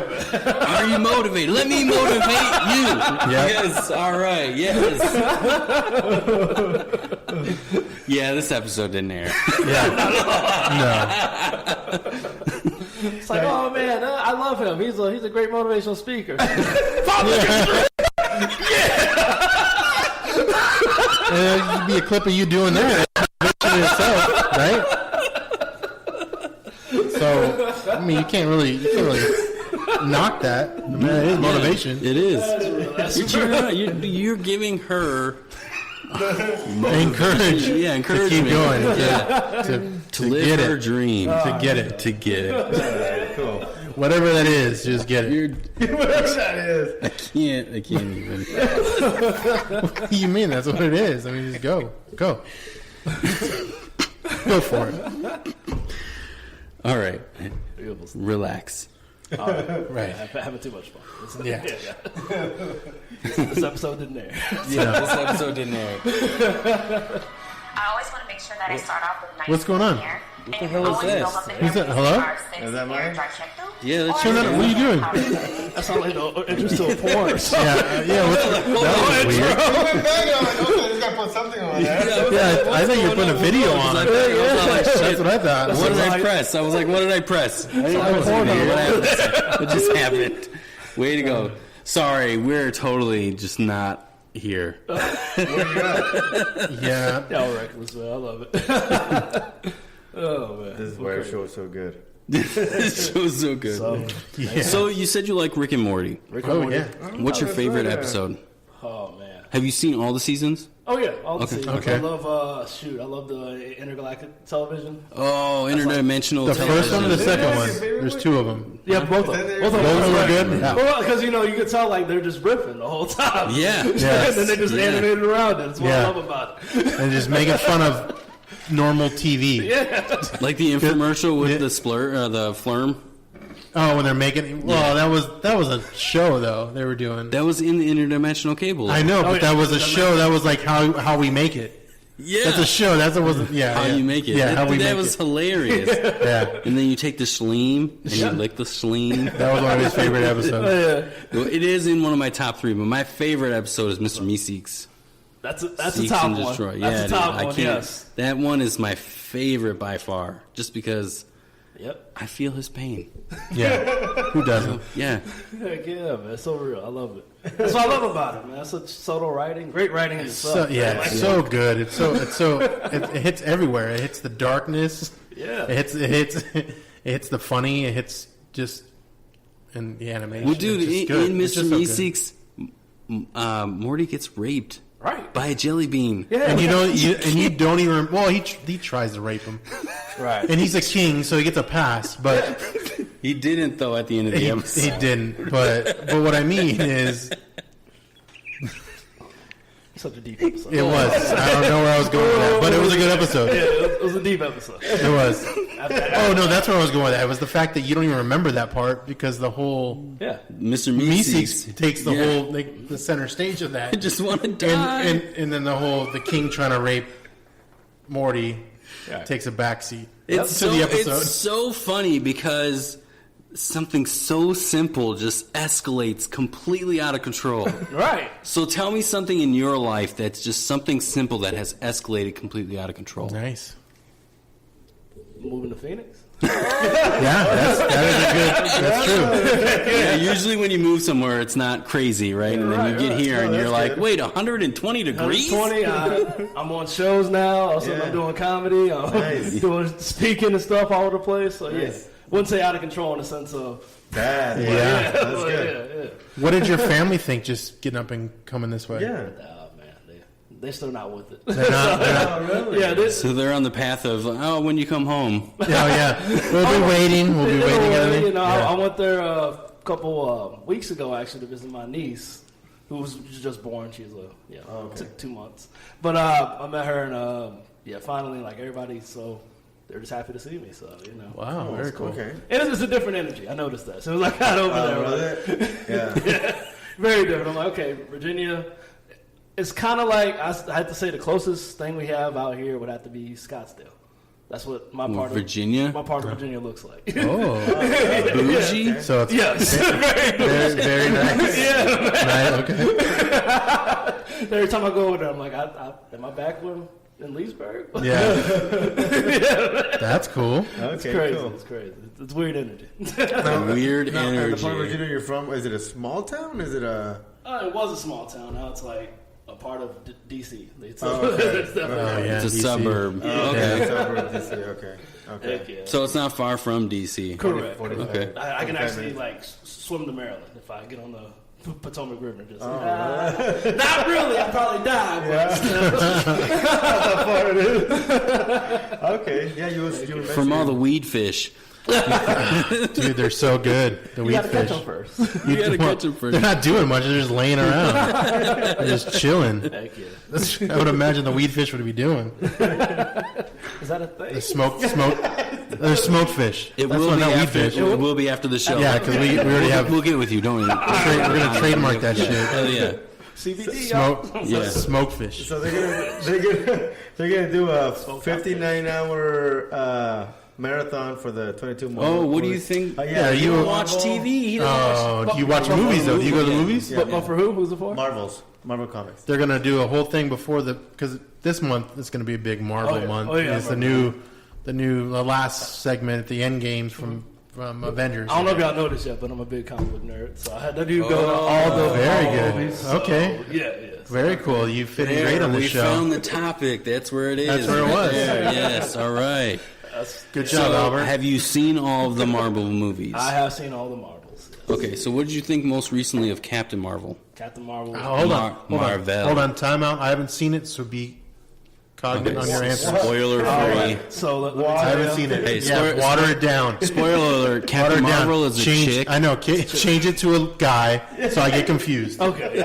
Are you motivated? Let me motivate you. Yep. Yes. All right. Yes. Yeah, this episode didn't air. Yeah. It's like, oh man, I love him. He's a great motivational speaker. It'd be a clip of you doing that itself, right? So, I mean, you can't really knock that. I mean, it is motivation. It is. You're giving her Encourage. Yeah, encouragement. To keep going. To live her dream. To get it. Cool. Whatever that is, just get it. Whatever that is. I can't even. What do you mean? That's what it is. I mean, just go. Go for it. All right. Relax. Right. Having too much fun. Yeah. This episode didn't air. Yeah, this episode didn't air. I always want to make sure that I start off with nice. What's going on? Hair. What the hell is this? Who's that? Hello? Is that mine? Yeah, that's Turn that. What are you doing? That sounds like the interest to a porn. Yeah. That was weird. I went back and I'm like, okay, this guy put something on there. Yeah, I think you're putting a video on it. That's what I thought. What did I press? I was like, what did I press? I was weird. What happened? What just happened? Way to go. Sorry, we're totally just not here. Yeah. Y'all reckless, man. I love it. Oh man, This is why our show is so good. This show's so good. So you said you like Rick and Morty. Yeah. What's your favorite episode? Oh man. Have you seen all the seasons? Oh yeah, all the seasons. Okay. I love I love the intergalactic television. Oh, interdimensional The television. first one and the second one. There's two of them. Yeah, both of them. Both of them are good. Yeah. Well, because you can tell like they're just riffing the whole time. Yeah. And then they just animated around it. That's what I love about it. And just making fun of normal TV. Yeah. Like the infomercial with the flurm. Oh, when they're making. Well, that was a show though they were doing. That was in the interdimensional cable. I know, but that was a show. That was like how we make it. Yeah, that's a show. That's what wasn't. Yeah, how you make it. Yeah, how we that make was it. hilarious. Yeah, and then you take the schleem and you lick the schleem. That was one of his favorite episodes. Well, it is in one of my top 3, but my favorite episode is Mr. Meeseeks. That's a top one. Destroy. That's a top one. Yes, that one is my favorite by far, just because. Yep. I feel his pain. Yeah. Who doesn't? Yeah. Heck yeah, man. It's so real. I love it. That's what I love about it, man. Such subtle writing. Great writing in itself. It's so good. It hits everywhere. It hits the darkness. Yeah. It hits the funny. It hits just and the animation. Well, dude, in Mr. Meeseeks, Morty gets raped. Right. By a jelly bean. Yeah. And you don't even. Well, he tries to rape him. Right. And he's a king, so he gets a pass. But he didn't, though, at the end of the episode. He didn't. But what I mean is. Such a deep episode. It was. I don't know where I was going with that, but it was a good episode. Yeah, it was a deep episode. It was. Oh, no, that's where I was going with that. It was the fact that you don't even remember that part because the whole... Yeah. Mr. Meeseeks takes the whole, the center stage of that. I just want to die. And then the king trying to rape Morty takes a backseat to the episode. It's so funny because... something so simple just escalates completely out of control. Right. So tell me something in your life that's just something simple that has escalated completely out of control. Nice. Moving to Phoenix? That's true. Yeah, usually when you move somewhere, it's not crazy, right? And then you get here and you're like, wait, 120 degrees? 120. I'm on shows now. Also, I'm doing comedy. I'm doing speaking and stuff all over the place. So, yeah. Wouldn't say out of control in the sense of that. Yeah, that's good. Yeah. What did your family think just getting up and coming this way? Yeah. Oh, man, they're still not with it. They're not really? Yeah, so they're on the path of, when you come home. Oh, yeah. We'll be waiting. You know, I went there a couple weeks ago, actually, to visit my niece, who was just born. She's 2 months. But I met her, and finally, like everybody, so... they're just happy to see me, so, you know. Wow, very cool. Okay. And it's just a different energy. I noticed that. So it was like, I over there, right? Yeah. Very different. I'm like, okay, Virginia, it's kind of like, I had to say the closest thing we have out here would have to be Scottsdale. That's what my part Virginia? of Virginia looks like. Oh. Bougie? Yeah. So it's Yes. very nice. Yeah. Okay. Every time I go over there, I'm like, am I back in Leesburg? Yeah. That's cool. Okay, It's crazy. cool. It's crazy. It's weird energy. Weird Now, energy. the part of Virginia you're from, is it a small town? Is it a... It was a small town. Now it's like a part of D.C. It's okay. it's definitely yeah. It's a DC. suburb. Okay. Suburb of DC. Okay. Heck yeah. So it's not far from D.C. Correct. 45. Okay. I can 45 actually minutes. like swim to Maryland if I get on the Potomac River. Just not really. I'd probably die. But Okay. Yeah, you were From all the weed fish. Dude, they're so good. The you wheat gotta catch fish. them first. You gotta catch them first. They're not doing much. They're just laying around. They're just chilling. Heck yeah. I would imagine the weed fish would be doing. Is that a thing? The smoke. They're smoked fish. It That's will what, be not weed after. fish. It will be after the show. Yeah, because we already have. We'll get with you, don't we? We're gonna trademark that shit. Hell yeah. CBD. y'all. Smoke. Yeah. Smoke fish. So they're gonna do a 59-hour marathon for the 22 months. Oh, what do you think? Yeah, You you don't watch TV. He doesn't watch. do you watch movies though? Do you go to the movies? But for who? Who's it for? Marvel Comics. They're gonna do a whole thing before because this month is gonna be a big Marvel month. Oh, yeah, It's the last segment at the end games from Avengers. I don't know if y'all noticed yet, but I'm a big comic book nerd, so I had to go to all the Very all good. movies. So, Okay. Yeah. Very cool. You fit in great on we this show. found the topic. That's where it is. That's where it was. There. Yes. All right. Good job, So, Albert. have you seen all of the Marvel movies? I have seen all the Marvels. Yes. Okay. So, what did you think most recently of Captain Marvel? Captain Marvel. Hold on. Marvel. Hold on. Time out. I haven't seen it, so be cognizant on your answer. Spoiler free. So let me I tell haven't you. seen it. Hey, Yeah, water it down. Spoiler alert: Water Captain it down. Marvel is a chick. I know. Change it to a guy, so I get confused. Okay.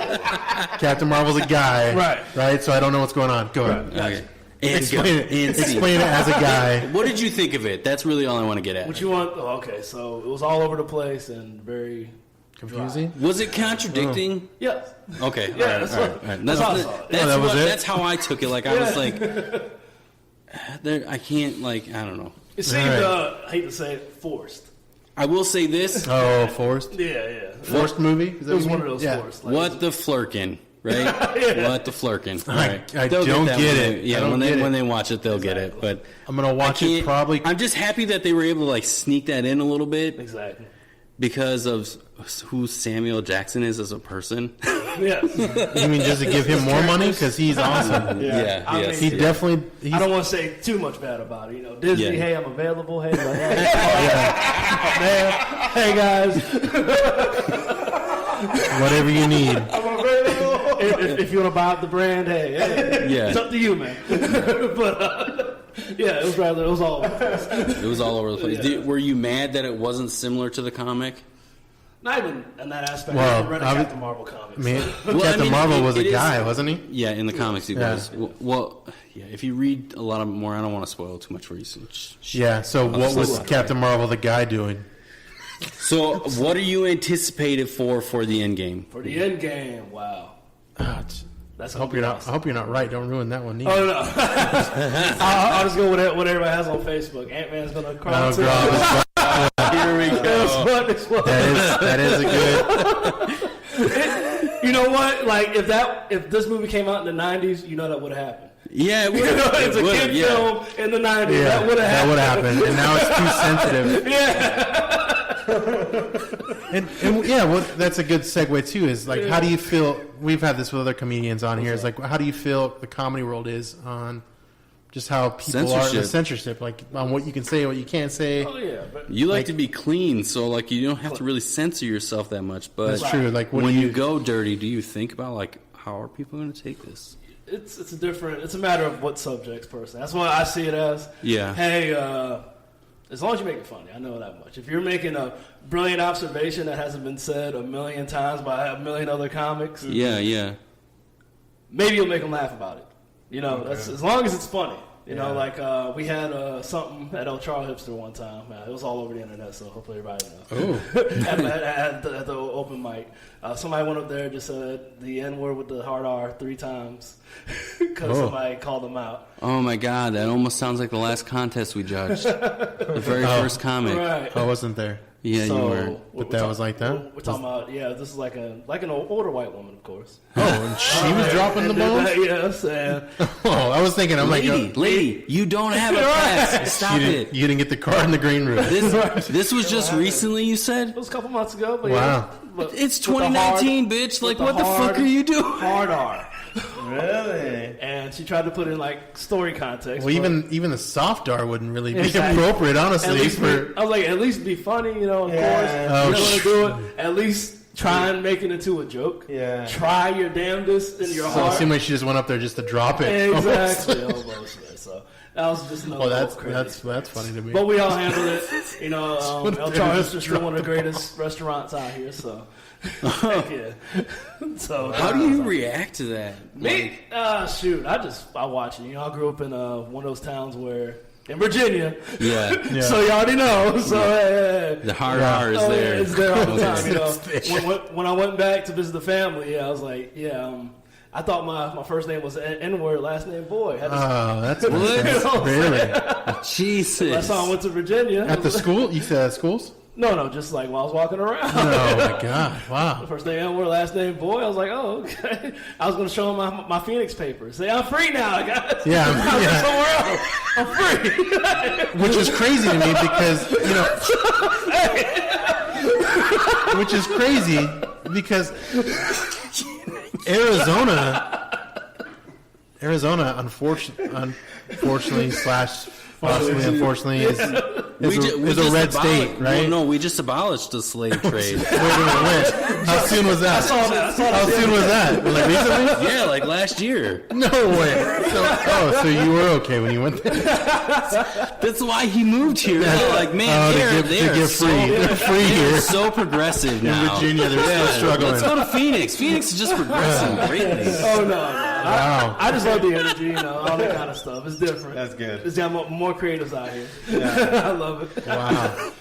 Captain Marvel's a guy. Right. Right. So I don't know what's going on. Go ahead. Okay. Explain it as a guy. What did you think of it? That's really all I want to get at. What you want? Oh, okay, so it was all over the place and very Confusing? Was it contradicting? Yes. Okay. Yeah, all right. that's how I saw it. that was it? That's how I took it. Like, I was like, I can't, like, I don't know. It seemed, I hate to say it, forced. I will say this. Oh, forced? Yeah. Forced movie? Is that It was what one you of mean? those Yeah. forced. Like, What the flirkin', right? What the flirkin'. All right. I They'll don't that get when it. they- yeah, I don't when get they it. watch it, they'll get it. But I'm going to watch it probably. I'm just happy that they were able to, like, sneak that in a little bit Exactly. because of who Samuel Jackson is as a person. Yeah. You mean just to give him more money? Because he's awesome. Yeah, I yes. mean, He definitely. He's, I don't want to say too much bad about it. You know, Disney, Yeah. hey, I'm available. Hey, like, man, hey guys, whatever you need. I'm available. If you want to buy up the brand, hey, Yeah. it's up to you, man. But yeah, it was all over the place. It was all over the place. Yeah. Were you mad that it wasn't similar to the comic? Not even in that aspect. Well, I read a Captain Marvel comics. I mean, Well, Captain I mean, Marvel was it a is- guy, wasn't he? Yeah, in the comics he Yeah. was. Well, yeah, if you read a lot of more, I don't want to spoil too much for you. Yeah, so what was Captain Marvel the guy doing? So, what are you anticipated for the end game? For the end game, wow. That's I hope you're not right. Don't ruin that one. Either. Oh no! I'll just go with what everybody has on Facebook. Ant-Man's gonna cry too. Here we go. That is a good. You know what? Like if this movie came out in the '90s, you know that would have happened. Yeah, it would. You know, it's a would've, kid yeah. film in the '90s. Yeah, That would have happened. happened, and now it's too sensitive. And yeah, well, that's a good segue too. Is like, how do you feel? We've had this with other comedians on here. It's like, how do you feel the comedy world is on just how people are the censorship, like on what you can say, what you can't say. Oh yeah, but You like to be clean, so like you don't have to really censor yourself that much. But That's true. Like, what when do you go dirty, do you think about like how are people going to take this? it's a matter of what subjects, personally. That's what I see it as. Yeah. Hey, as long as you make it funny, I know that much. If you're making a brilliant observation that hasn't been said a million times by a million other comics, Yeah. maybe you'll make them laugh about it. You know, that's, as long as it's funny. You know, like we had something at El Char Hipster one time. It was all over the internet, so hopefully everybody knows. at the open mic, somebody went up there and just said the N word with the hard R 3 times because somebody called them out. Oh my God, that almost sounds like the last contest we judged. The very first comic. Right. I wasn't there. Yeah, So, you were. But that was like that? We're talking about, this is like an older white woman, of course. Oh, and she was dropping the bones. Yes, and Oh, I was thinking, I'm Lady, you don't have a pass. Stop it. You didn't get the car in the green room. This was just recently, you said? it was a couple months ago. But Wow. but It's with the 2019, bitch. Like, what the fuck are you doing? Hard R. Really? And she tried to put in like story context. Well, but even the soft R wouldn't really be Exactly. appropriate, at honestly. least For I was like, at least be funny, of course. Oh, You're gonna do it. At least try and make it into a joke. Yeah. Try your damnedest in your so it heart. seemed like she just went up there just to drop it. Exactly. Almost. So that was just another. Oh, little crazy that's funny to me. But we all handled it. You know, El Char They're is still one of the greatest restaurants out here. So, yeah. So How do you react to that? Me? Shoot, I watch it. You know, I grew up in one of those towns where in Virginia. Yeah. So you already know. So The hard R is there. It's there all the Okay. time. You know, when I went back to visit the family, I was like, I thought my first name was N-word, last name Boy. Oh, that's You know what I'm really That's Jesus. how I went to Virginia. at the school. You said at schools? No, just like while I was walking around. Oh my God! Wow. First name N-word, last name Boy. I was like, oh, okay. I was going to show him my Phoenix papers. Say, I'm free now, guys. Yeah, I'm somewhere else. I'm free. Which is crazy to me because which is crazy because Arizona, unfortunately slash possibly unfortunately is a red state, right? Well, no, we just abolished the slave trade. Wait. How soon was that? How soon was that? Like recently? Yeah, like last year. No way. So you were okay when you went there? That's why he moved here. They're like, man, to get free. They're free They're here. so progressive now. In Virginia, they're still struggling. Let's go to Phoenix. Phoenix is just progressing greatly. Oh, no. Wow. I just love the energy, all that kind of stuff. It's different. That's good. It's got more creatives out here. Yeah. I love it. Wow.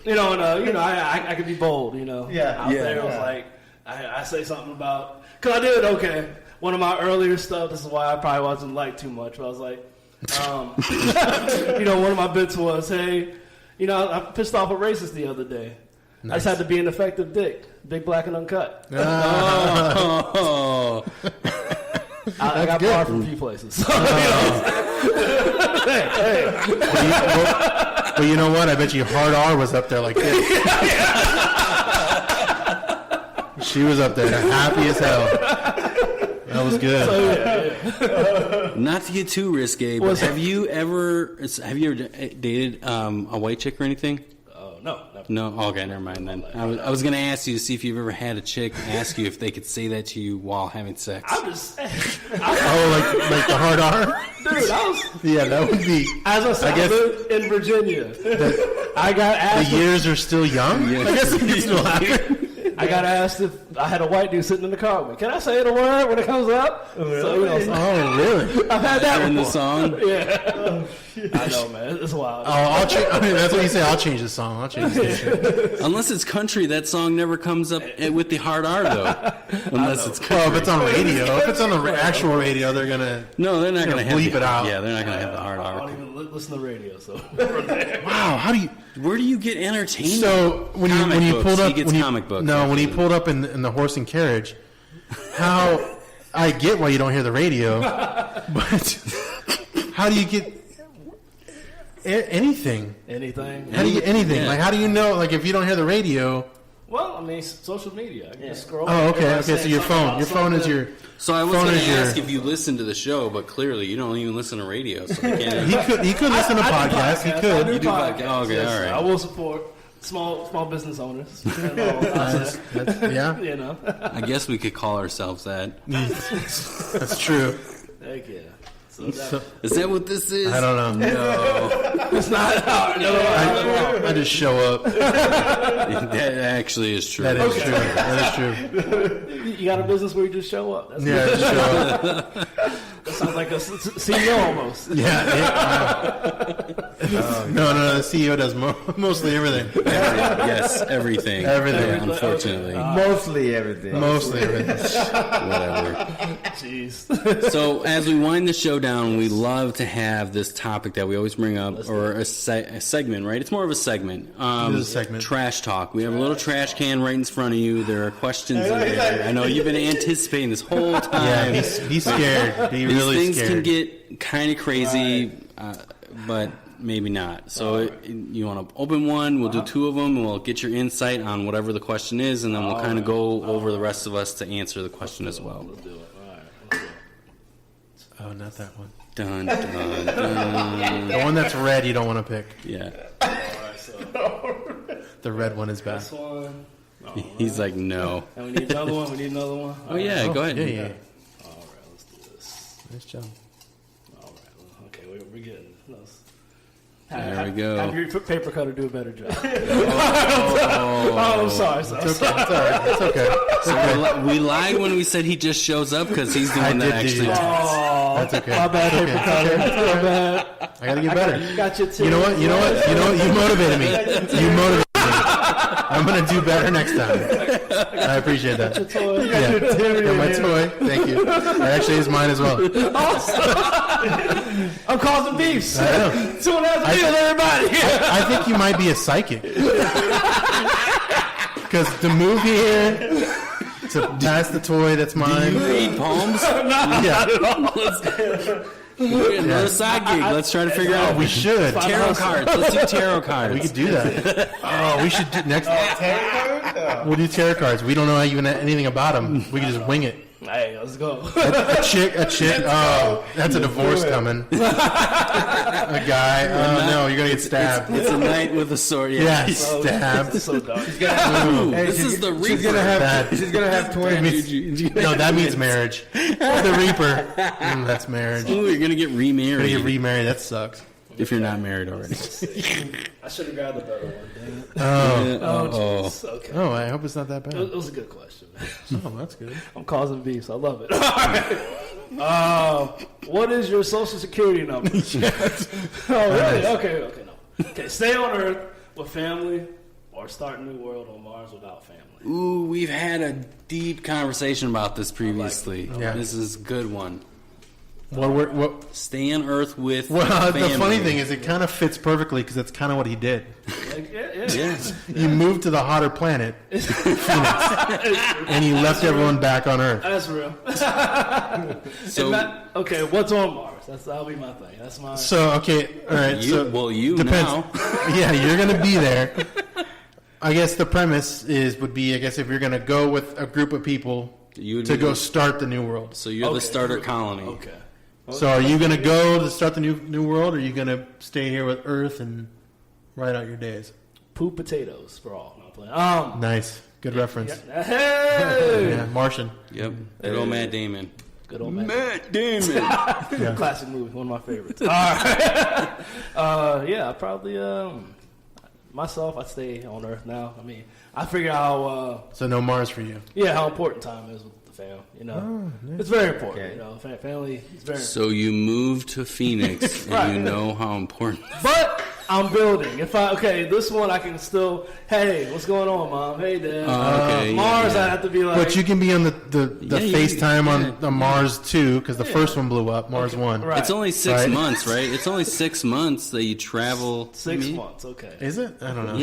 I could be bold, Out there, it was like, I say something about, because I did, one of my earlier stuff, this is why I probably wasn't liked too much, but I was like, one of my bits was, hey, I pissed off a racist the other day. Nice. I just had to be an effective dick. Big, black, and uncut. Oh. I got barred from a few places. So, hey. Well, you know what? I bet you Hard R was up there like this. She was up there happy as hell. That was good. So, Not to get too risque, but have you ever dated a white chick or anything? No. Never. No? Okay, never mind then. I was going to ask you to see if you've ever had a chick ask you if they could say that to you while having sex. I'm just saying. Like the Hard R? Dude, Yeah, that would be. As I said, I lived in Virginia. I got asked. The years are still young? Yeah. I guess it can still happen. I got asked if I had a white dude sitting in the car with me. Can I say the word when it comes up? Really? So, Oh, really? I've had that in the before. song? Yeah. I know, man. It's wild. I'll change. That's what you say. I'll change the song. I'll change the station. Unless it's country, that song never comes up with the hard R, though. Unless it's country. Oh, if it's on radio. If it's on the actual radio, they're going to... No, they're not going to have bleep it out. Yeah, they're not going to have the hard I R. don't even listen to radio, so. Wow, how do you... Where do you get entertainment? So when you pulled up... He gets comic books. No, when he pulled up in the horse and carriage, how... I get why you don't hear the radio, but how do you get... Anything. Anything. How do you get anything? Yeah. Like, how do you know? Like, if you don't hear the radio. Well, I mean, social media. I can just scroll. Oh, okay. Everybody So saying your something phone. about Your phone is something. your. So I was phone going to is your- ask if you listen to the show, but clearly you don't even listen to radio. So I can't. He could listen to I do podcasts. He podcasts. I could. do You do podcasts. podcasts. Oh, okay, Yes, all right. I will support small business owners. Yeah, You know. I guess we could call ourselves that. that's true. Heck yeah. So Is that what this is? I don't know. No, it's not hard. No. I just show up. that actually is true. That is true. That is true. You got a business where you just show up. That's Yeah, just show up. That sounds like a CEO almost. No, the CEO does mostly everything. Yes, everything. Everything. Yeah, unfortunately. Mostly everything. Mostly everything. Whatever. Jeez. So as we wind the show down, we love to have this topic that we always bring up, or a segment, right? It's more of a segment. It is a segment. Trash talk. We have a little trash can right in front of you. There are questions in there. I know you've been anticipating this whole time. Yeah, he's scared. He's really These things scared. can get kind of crazy, but maybe not. So you want to open one, we'll do two of them, and we'll get your insight on whatever the question is, and then we'll kind of go over the rest of us to answer the question as well. Let's do it. All right. Oh, not that one. Dun, dun, dun. The one that's red, you don't want to pick. Yeah. All right, so The red one is bad. this one. He's like, no. And we need another one. We need another one. Oh, yeah, go ahead. Yeah. All right, let's do this. Nice job. All right. Okay, we're getting those. There we go. Have your paper cutter do a better job. Oh. I'm sorry. It's okay. It's all right. It's okay. So we lied when we said he just shows up because he's the one that did do actually. that. Oh, That's okay. my bad, It's paper okay. cutter. It's okay. My bad. I gotta get better. Got you too. You know what? You motivated me. You motivated me. I'm gonna do better next time. I appreciate that. Toy. Yeah, got my toy. Thank you. That actually is mine as well. I'm causing beefs. I know. Someone has to deal with everybody. I think you might be a psychic. Because to move here, to pass the toy that's mine. You read palms? Yeah. Another side gig. Let's try to figure out. We should. Tarot cards. Let's do tarot cards. We could do that. Oh, we should do next. We'll do tarot cards. We don't know even anything about them. We can just wing it. Hey, let's go. A chick. Oh, that's a divorce coming. A guy. Oh no, you're gonna get stabbed. It's a knight with a sword. Yeah, stabbed. So dark. Ooh, Hey, this is the Reaper. She's gonna have twins. No, that means marriage. The Reaper. That's marriage. Ooh, you're gonna get remarried. Gonna get remarried. That sucks. if you're not married already. I should have grabbed a better one. Dang it. Oh. Okay. Oh, I hope it's not that bad. It was a good question. Oh, that's good. I'm causing beefs. I love it. All right. What is your social security number? Oh, really? Okay, no. Okay, stay on Earth with family or start a new world on Mars without family. Ooh, we've had a deep conversation about this previously. Yeah. This is a good one. What? Stay on Earth with Well, family. the funny thing is, it kind of fits perfectly because that's kind of what he did. Yeah. You moved to the hotter planet, Phoenix, and you left everyone back on Earth. That's real. So, okay, what's on Mars? That'll be my thing. That's my. So, okay, all right. you depends. now. Yeah, you're going to be there. I guess the premise would be, I guess, if you're going to go with a group of people to go start the new world. So you're the starter colony. Okay. So are you going to go to start the new world, or are you going to stay here with Earth and ride out your days? Poop potatoes for all. No, I'm playing. Nice. Good reference. Yeah. Hey! Yeah, Martian. Yep. Good old Matt Damon. Good old man. Matt Damon. Yeah. Classic movie, one of my favorites. All right. Yeah, probably myself. I stay on Earth now. I mean, I figure how So no Mars for you. how important time is with the fam. You know, it's very important. Okay. You know, family is very. So you moved to Phoenix, and Right. you know how important. But I'm building. This one I can still. Hey, what's going on, Mom? Hey, Dad. Okay, Mars, yeah. I have to be like. But you can be on the Yeah, FaceTime yeah. on Mars 2, because the first one blew up, Mars 1. Right. It's only 6 Right. months, right? It's only 6 months that you travel. 6 months. Okay. Is it? I don't know.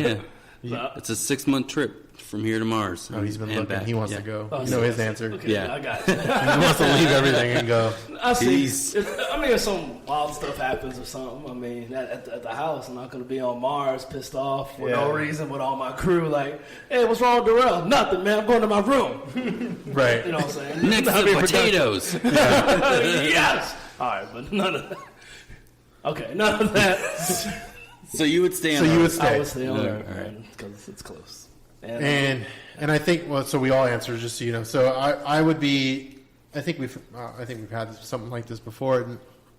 Yeah. It's a 6-month trip from here to Mars. Oh, he's been and looking. back. He wants Yeah. to go. Oh, You so know his that's- answer. Okay, Yeah. I got you. He wants to leave everything and go. I see. Peace. If some wild stuff happens or something, I mean, at the house, I'm not going to be on Mars pissed off for no reason with all my crew. Like, hey, what's wrong with Durrell? Nothing, man. I'm going to my room. Right. You know what I'm saying? Next That'd to be potatoes. Yes. All right, but none of that. Okay, none of that. So you would stay on So you would Earth. stay. I would stay on Yeah, Earth, all right. man, because it's close. And I think, well, so we all answer, just so you know. So I would be, I think we've had something like this before,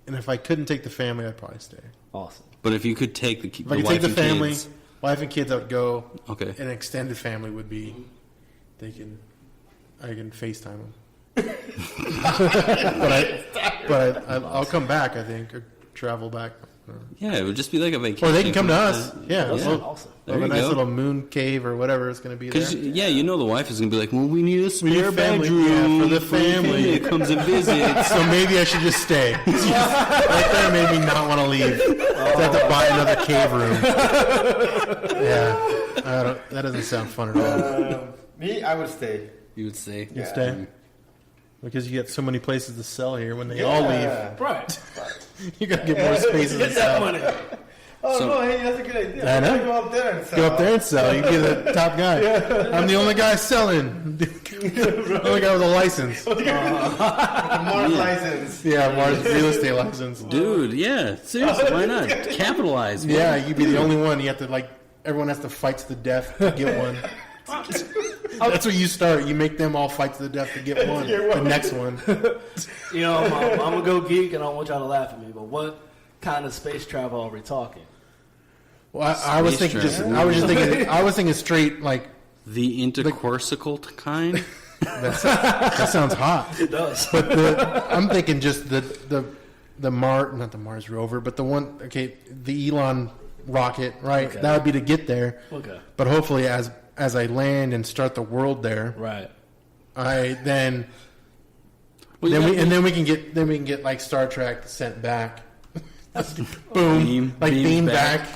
and if I couldn't take the family, I'd probably stay. Awesome. But if you could take the If I could wife take the and family, kids, wife and kids, I would go. Okay. An extended family would be, I can FaceTime them. but I'll come back, I think, or travel back. yeah, it would just be like a vacation. Or they can come to us. Yeah, That's we'll awesome. There have a you nice go. little moon cave or whatever it's going to be there. Because the wife is gonna be like, well, we need a spare family, bedroom yeah, for the family. that comes and visits. So maybe I should just stay. Right there made me not want to leave. I have to buy another cave room. Yeah, that doesn't sound fun at all. Me, I would stay. You would say, You stay because you get so many places to sell here. When they all leave, Right. you got to get more spaces to Get that sell. money. Oh, So- no, hey, that's a good idea. I know. Go up there and sell. Go up there and sell. You be the top guy. I'm the only guy selling. The only guy with a license. Mars license. Yeah, Mars real estate license. dude, yeah, seriously, why not capitalize? man. Yeah, you'd be the only one. You have to everyone has to fight to the death to get one. That's where you start. You make them all fight to the death to get one. The next one. You know, I'm gonna go geek, and I don't want y'all to laugh at me. But what kind of space travel are we talking? Well, I was Space thinking travel. I was thinking straight like The intercorsical kind. that sounds hot. It does. But I'm thinking just the not the Mars rover, but the one the Elon rocket, right? Okay. That would be to get there. Okay. But hopefully as I land and start the world there, Right. then we can get like Star Trek sent back. Boom, beam back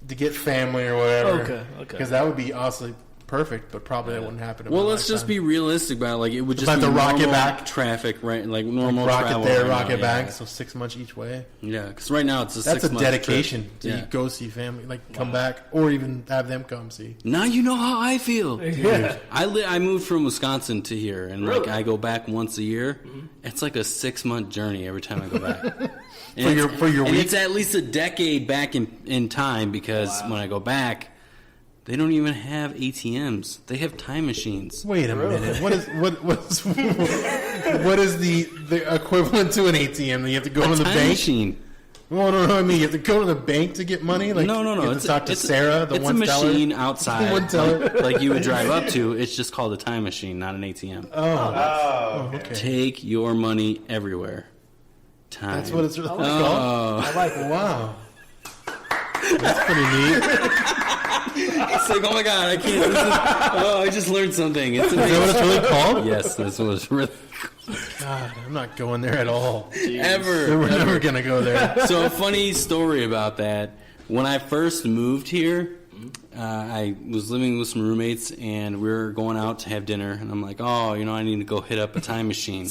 to get family or whatever. Okay. Because that would be honestly perfect, but probably that wouldn't happen. in Well, my let's just lifetime. be realistic about it. Like it would just About be the rocket normal back? traffic, right? Like normal rocket travel there, right rocket now, back. Yeah. So 6 months each way. Yeah, because right now it's a That's 6 a month dedication trip. to Yeah. go see family, like come back, or even have them come see. Now you know how I feel. Yeah. I moved from Wisconsin to here, and like Really? I go back once a year. It's like a 6 month journey every time I go back. For your and week? it's at least a decade back in time because when I go back, they don't even have ATMs. They have time machines. Wait a minute. What is the equivalent to an ATM? You have to go to the Time bank. machine. Well, no, I mean, you have to go to the bank to get money? Like, No. You have to talk to Sarah, the it's one a teller? machine outside, One teller? like you would drive up to. It's just called a time machine, not an ATM. Oh, okay. Take your money everywhere. Time. That's what it's really called? I like it. Wow. That's pretty neat. It's like, oh my god, I can't. I just learned something. It's Is that what it's really called? Yes, that's what it's really. God, I'm not going there at all. Ever. We're never going to go there. So a funny story about that. When I first moved here, I was living with some roommates, and we were going out to have dinner. And I'm like, oh, I need to go hit up a time machine.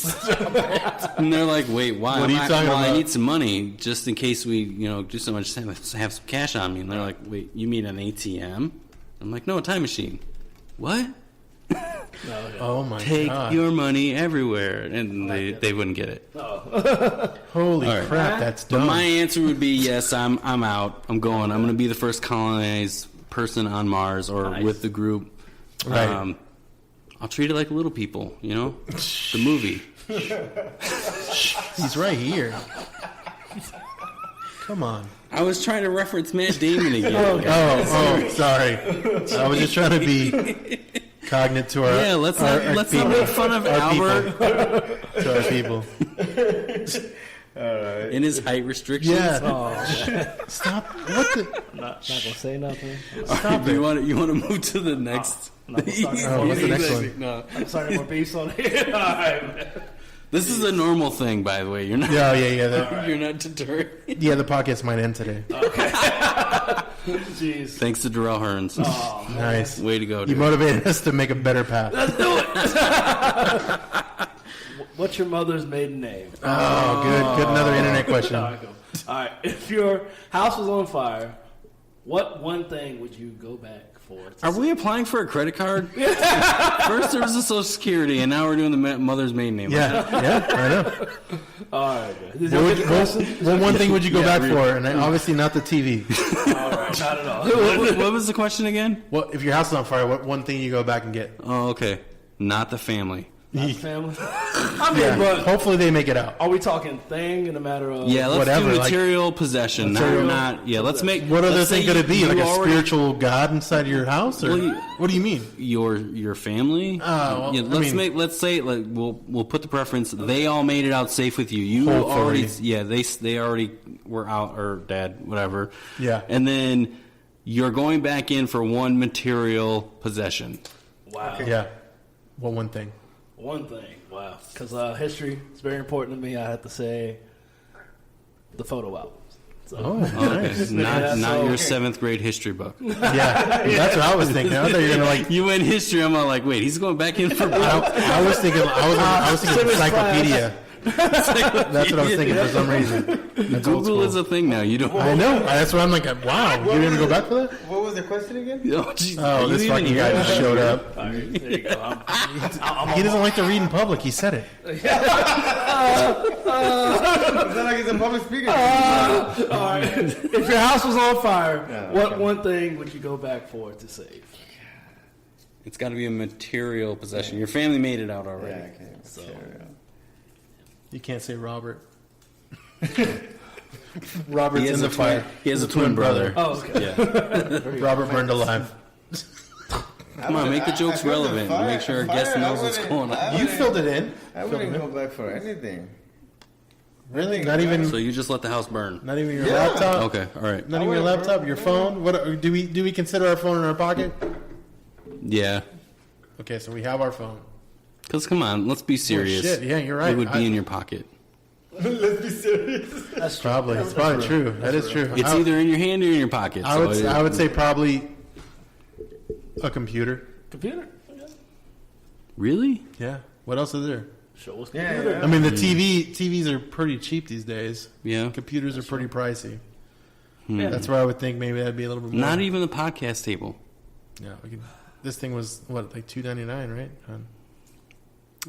And they're like, wait, why? What are you talking about? I need some money just in case we, do so much. Just have some cash on me. And they're like, wait, you mean an ATM? I'm like, no, a time machine. What? Oh my Take God. your money everywhere, and they wouldn't get it. Holy All right. crap, that's But dumb. my answer would be yes. I'm out. I'm going. I'm going to be the first colonized person on Mars or with the group. Right. I'll treat it like Little People. The movie. He's right here. Come on. I was trying to reference Matt Damon again. Oh, sorry. I was just trying to be cognate to our Yeah, let's not make fun of Albert to our people. in his height restrictions. Yeah. Stop. What the? Not gonna say nothing. Stop You it. want to move to the next? No, I'm sorry. Oh, what's the next one? No. I'm sorry, more beefs on here. All right, man. This is a normal thing, by the way. You're not. Yeah. The, You're not deterred. yeah, the podcast might end today. Jeez. Thanks to Durrell Hearns. Nice. Way to go, You dude. motivated us to make a better path. What's your mother's maiden name? Oh, good. Another internet question. All right, go. All right. If your house was on fire, what one thing would you go back for? Are we applying for a credit card? First there was the Social Security, and now we're doing the mother's maiden name. Yeah, I know. All right. Did you get the question? What one thing would you go back really. for? And obviously not the TV. All right. Not at all. What was the question again? What if your house is on fire? What one thing you go back and get? Oh, okay. Not the family. Not family. I mean, Yeah. but Hopefully they make it out. are we talking thing in a matter of? Yeah, let's Whatever, do like- material possession. Material- Not. Yeah, let's make. What other let's thing say could it be? you Like a already- spiritual God inside your house, or Well, you- what do you mean? Your family. well, yeah, I mean- let's say like we'll put the preference. They all made it out safe with you. You Hopefully. already. Yeah, they already were out, or dad, whatever. Yeah. And then you're going back in for one material possession. Wow. Yeah. What one thing? One thing. Wow. Because history is very important to me. I have to say the photo albums. So, Oh, Okay, nice. not your 7th grade history book. Yeah, that's what I was thinking. I thought you were gonna like. You went history. I'm all like, wait, he's going back in for. I was thinking. I was thinking encyclopedia. That's what I was thinking for some reason. That's old Google school. is a thing now. You don't. I know. That's what I'm like. Wow, you're gonna go back for that? What was the question again? Oh, geez, Oh, you this even fucking guy hear just that? showed up. all right, there you go. I'm He doesn't like to read in public. He said it. It's not like he's a public speaker. all right. If your house was on fire, Yeah, what okay. one thing would you go back for to save? It's got to be a material possession. Your family made it out already. Yeah, okay. So- You can't say Robert. He Robert's has in a the fire. He has a twin brother. Oh, okay. Yeah. Robert burned alive. Come on, make the jokes relevant. Make sure our guest knows what's going on. You filled it in. I wouldn't go back for anything. Really? Not even. So you just let the house burn. Not even your laptop. Okay, all right. Not even your laptop. Your phone. What do we consider our phone in our pocket? Yeah. Okay, so we have our phone. Because come on, let's be serious. shit, yeah, you're right. It would be in your pocket. That's Probably. It's probably true. That is true. It's either in your hand or in your pocket. I would say probably a computer. computer. Okay. Really? Yeah. What else is there? Show us Yeah, computer. yeah. I mean, the TVs are pretty cheap these days. Yeah. Computers are pretty pricey. Yeah. That's where I would think maybe that'd be a little bit more. Not even the podcast table. Yeah. This thing was what, like $2.99, right?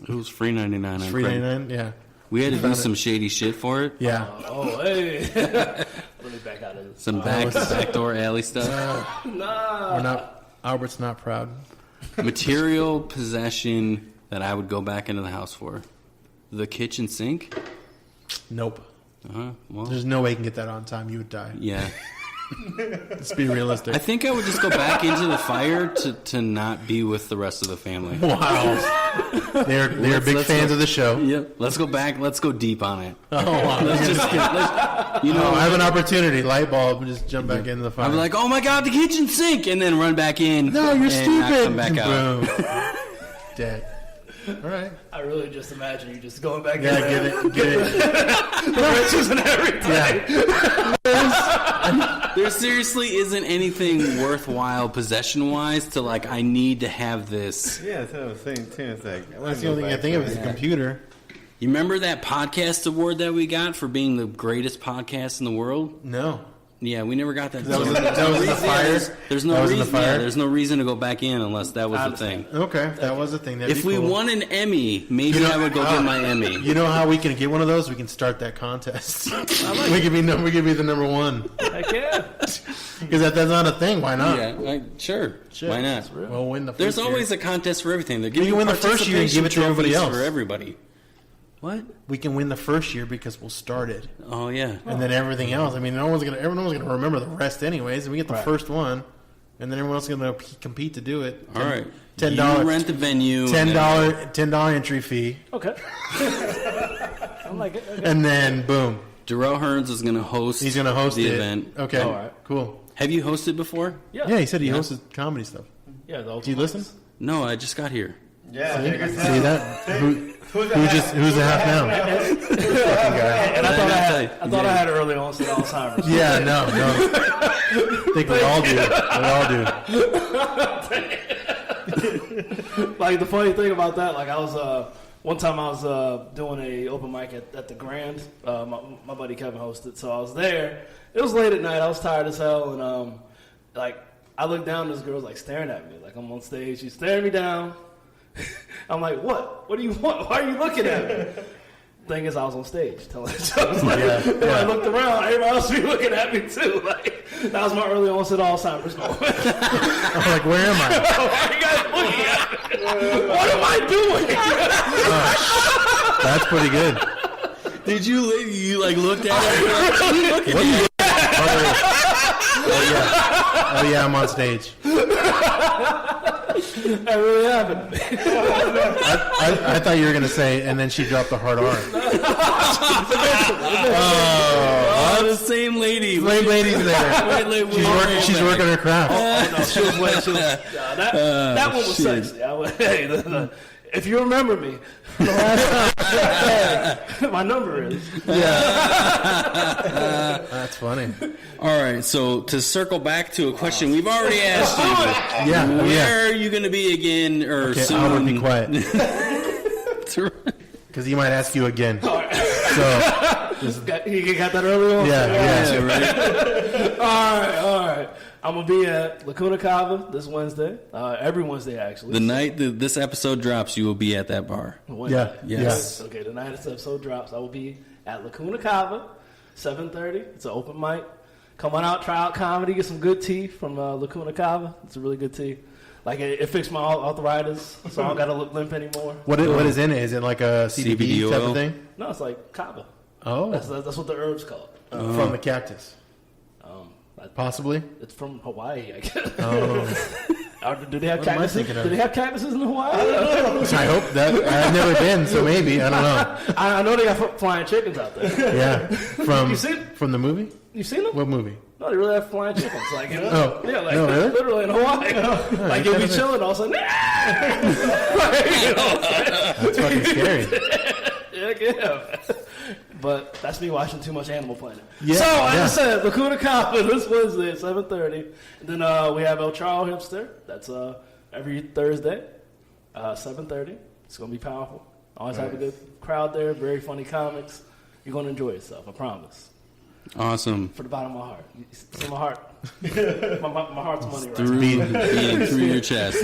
It was free 99. Free $3.99. Yeah. We had to do Found it. some shady shit for it. Yeah. Oh, hey. Let me back out of this. Some backdoor alley stuff. Nah. We're not. Albert's not proud. Material possession that I would go back into the house for. The kitchen sink. Nope. Well, There's no way you can get that on time. You would die. yeah. Let's be realistic. I think I would just go back into the fire to not be with the rest of the family. Wow. They're big let's fans go. of the show. Yep. Let's go back. Let's go deep on it. Oh, wow. Let's just I have an opportunity. Light bulb. Just jump back into the fire. I'm like, oh my god, the kitchen sink, and then run back in. no, you're and stupid. not come back out. Boom. Dead. All right. I really just imagine you just going back in Yeah, there. get it. The riches and everything. Yeah. There seriously isn't anything worthwhile possession-wise to like. I need to have this. Yeah, that's what I was saying too. It's like That's the only thing I think of is a computer. You remember that podcast award that we got for being the greatest podcast in the world? No. Yeah, we never got that. That was in the fire. There's no That was in reason. the fire? Yeah, there's no reason to go back in unless that was the thing. Okay, that was the thing. That'd If be we cool. won an Emmy, maybe I would go get my Emmy. You know how we can get one of those? We can start that contest. We could be the number one. Heck yeah. Because that's not a thing. Why not? Yeah, sure. Shit. Why not? We'll win the first There's year. always a contest for everything. They're You giving can win the first year and give it to everybody participation else. for everybody. What? We can win the first year because we'll start it, Oh yeah. and then everything else. I mean, everyone's gonna remember the rest anyways. And we get the first one, and then everyone else is gonna compete to do it. All right. $10. You rent the venue. $10 entry fee, Okay. I'm like, okay. and then boom, Durrell Hearns is going to host. he's gonna host the it. event. Okay, All right. cool. Have you hosted before? Yeah, he said he hosted comedy stuff. Yeah, the Do you listen? No, I just got here. yeah. See that? Who's a half now? And I thought I had early onset Alzheimer's. Yeah, no. I think we all do. Like the funny thing about that, like I was one time I was doing a open mic at the Grand. My buddy Kevin hosted, so I was there. It was late at night. I was tired as hell, and like I looked down, this girl's like staring at me, like I'm on stage. She's staring me down. I'm like, what? What do you want? Why are you looking at me? Thing is, I was on stage telling jokes. Like, when I looked around, everybody else be looking at me too. Like that was my early onset Alzheimer's moment. I'm like, where am I? Why are you guys looking at me? What am I doing? That's pretty good. Did you like looked at it? Oh yeah, I'm on stage. That really happened. I thought you were gonna say, and then she dropped the hard R. Oh, the same lady. Same lady's there. She's working her craft. Oh, no, she was way. That one was shit. sexy. Hey, if you remember me, the last time, my number is. That's funny. All right, so to circle back to a question we've already asked you. Yeah. Where are you going to be again or Okay, soon? I would be quiet because he might ask you again. So You got that early on? yeah. Right? All right. I'm going to be at Lacuna Cava this Wednesday. Every Wednesday, actually. The night that this episode drops, you will be at that bar. Wednesday. Yes. Okay, the night this episode drops, I will be at Lacuna Cava, 7:30. It's an open mic. Come on out, try out comedy, get some good tea from Lacuna Cava. It's a really good tea. Like, it fixed my arthritis, so I don't got to look limp anymore. What is in it? Is it like a CBD CBD type oil? of thing? No, it's like Cava. Oh, That's what the herb's called. from the cactus, possibly. It's from Hawaii, I guess. Oh, Do they have What am I cactuses? thinking of? Do they have cactuses in Hawaii? I hope that I've never been, so maybe I don't know. I know they got flying chickens out there. Yeah, You seen- from the movie. You seen them? What movie? No, they really have flying chickens. Like, you know? Oh, Yeah, like no, really? literally in Hawaii. Like you'll be chilling, all of a sudden, That's fucking scary. yeah. But that's me watching too much Animal Planet. Yeah, So, like yeah. I said, Lacuna Cava this Wednesday at 7:30. And then we have El Charles Hipster. That's every Thursday, 7:30. It's going to be powerful. Always have a good crowd there. Very funny comics. You're going to enjoy yourself, I promise. Awesome. For the bottom of my heart. You see my heart? my heart's money right now. Beating through your chest.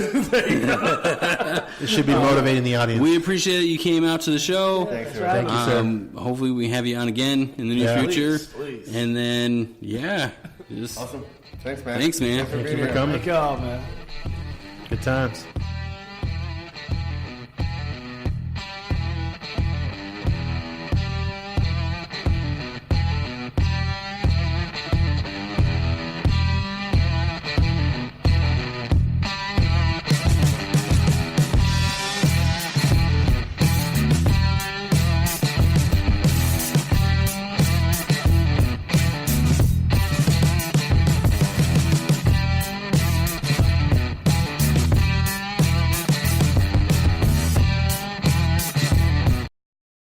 It should be motivating the audience. We appreciate it. You came out to the show. Thanks, Thank you, sir. Hopefully we have you on again in the near Yeah. future. Please. And then, just Awesome. Thanks, man. Thanks, man. Thank you for coming. Thank y'all, man. Good times.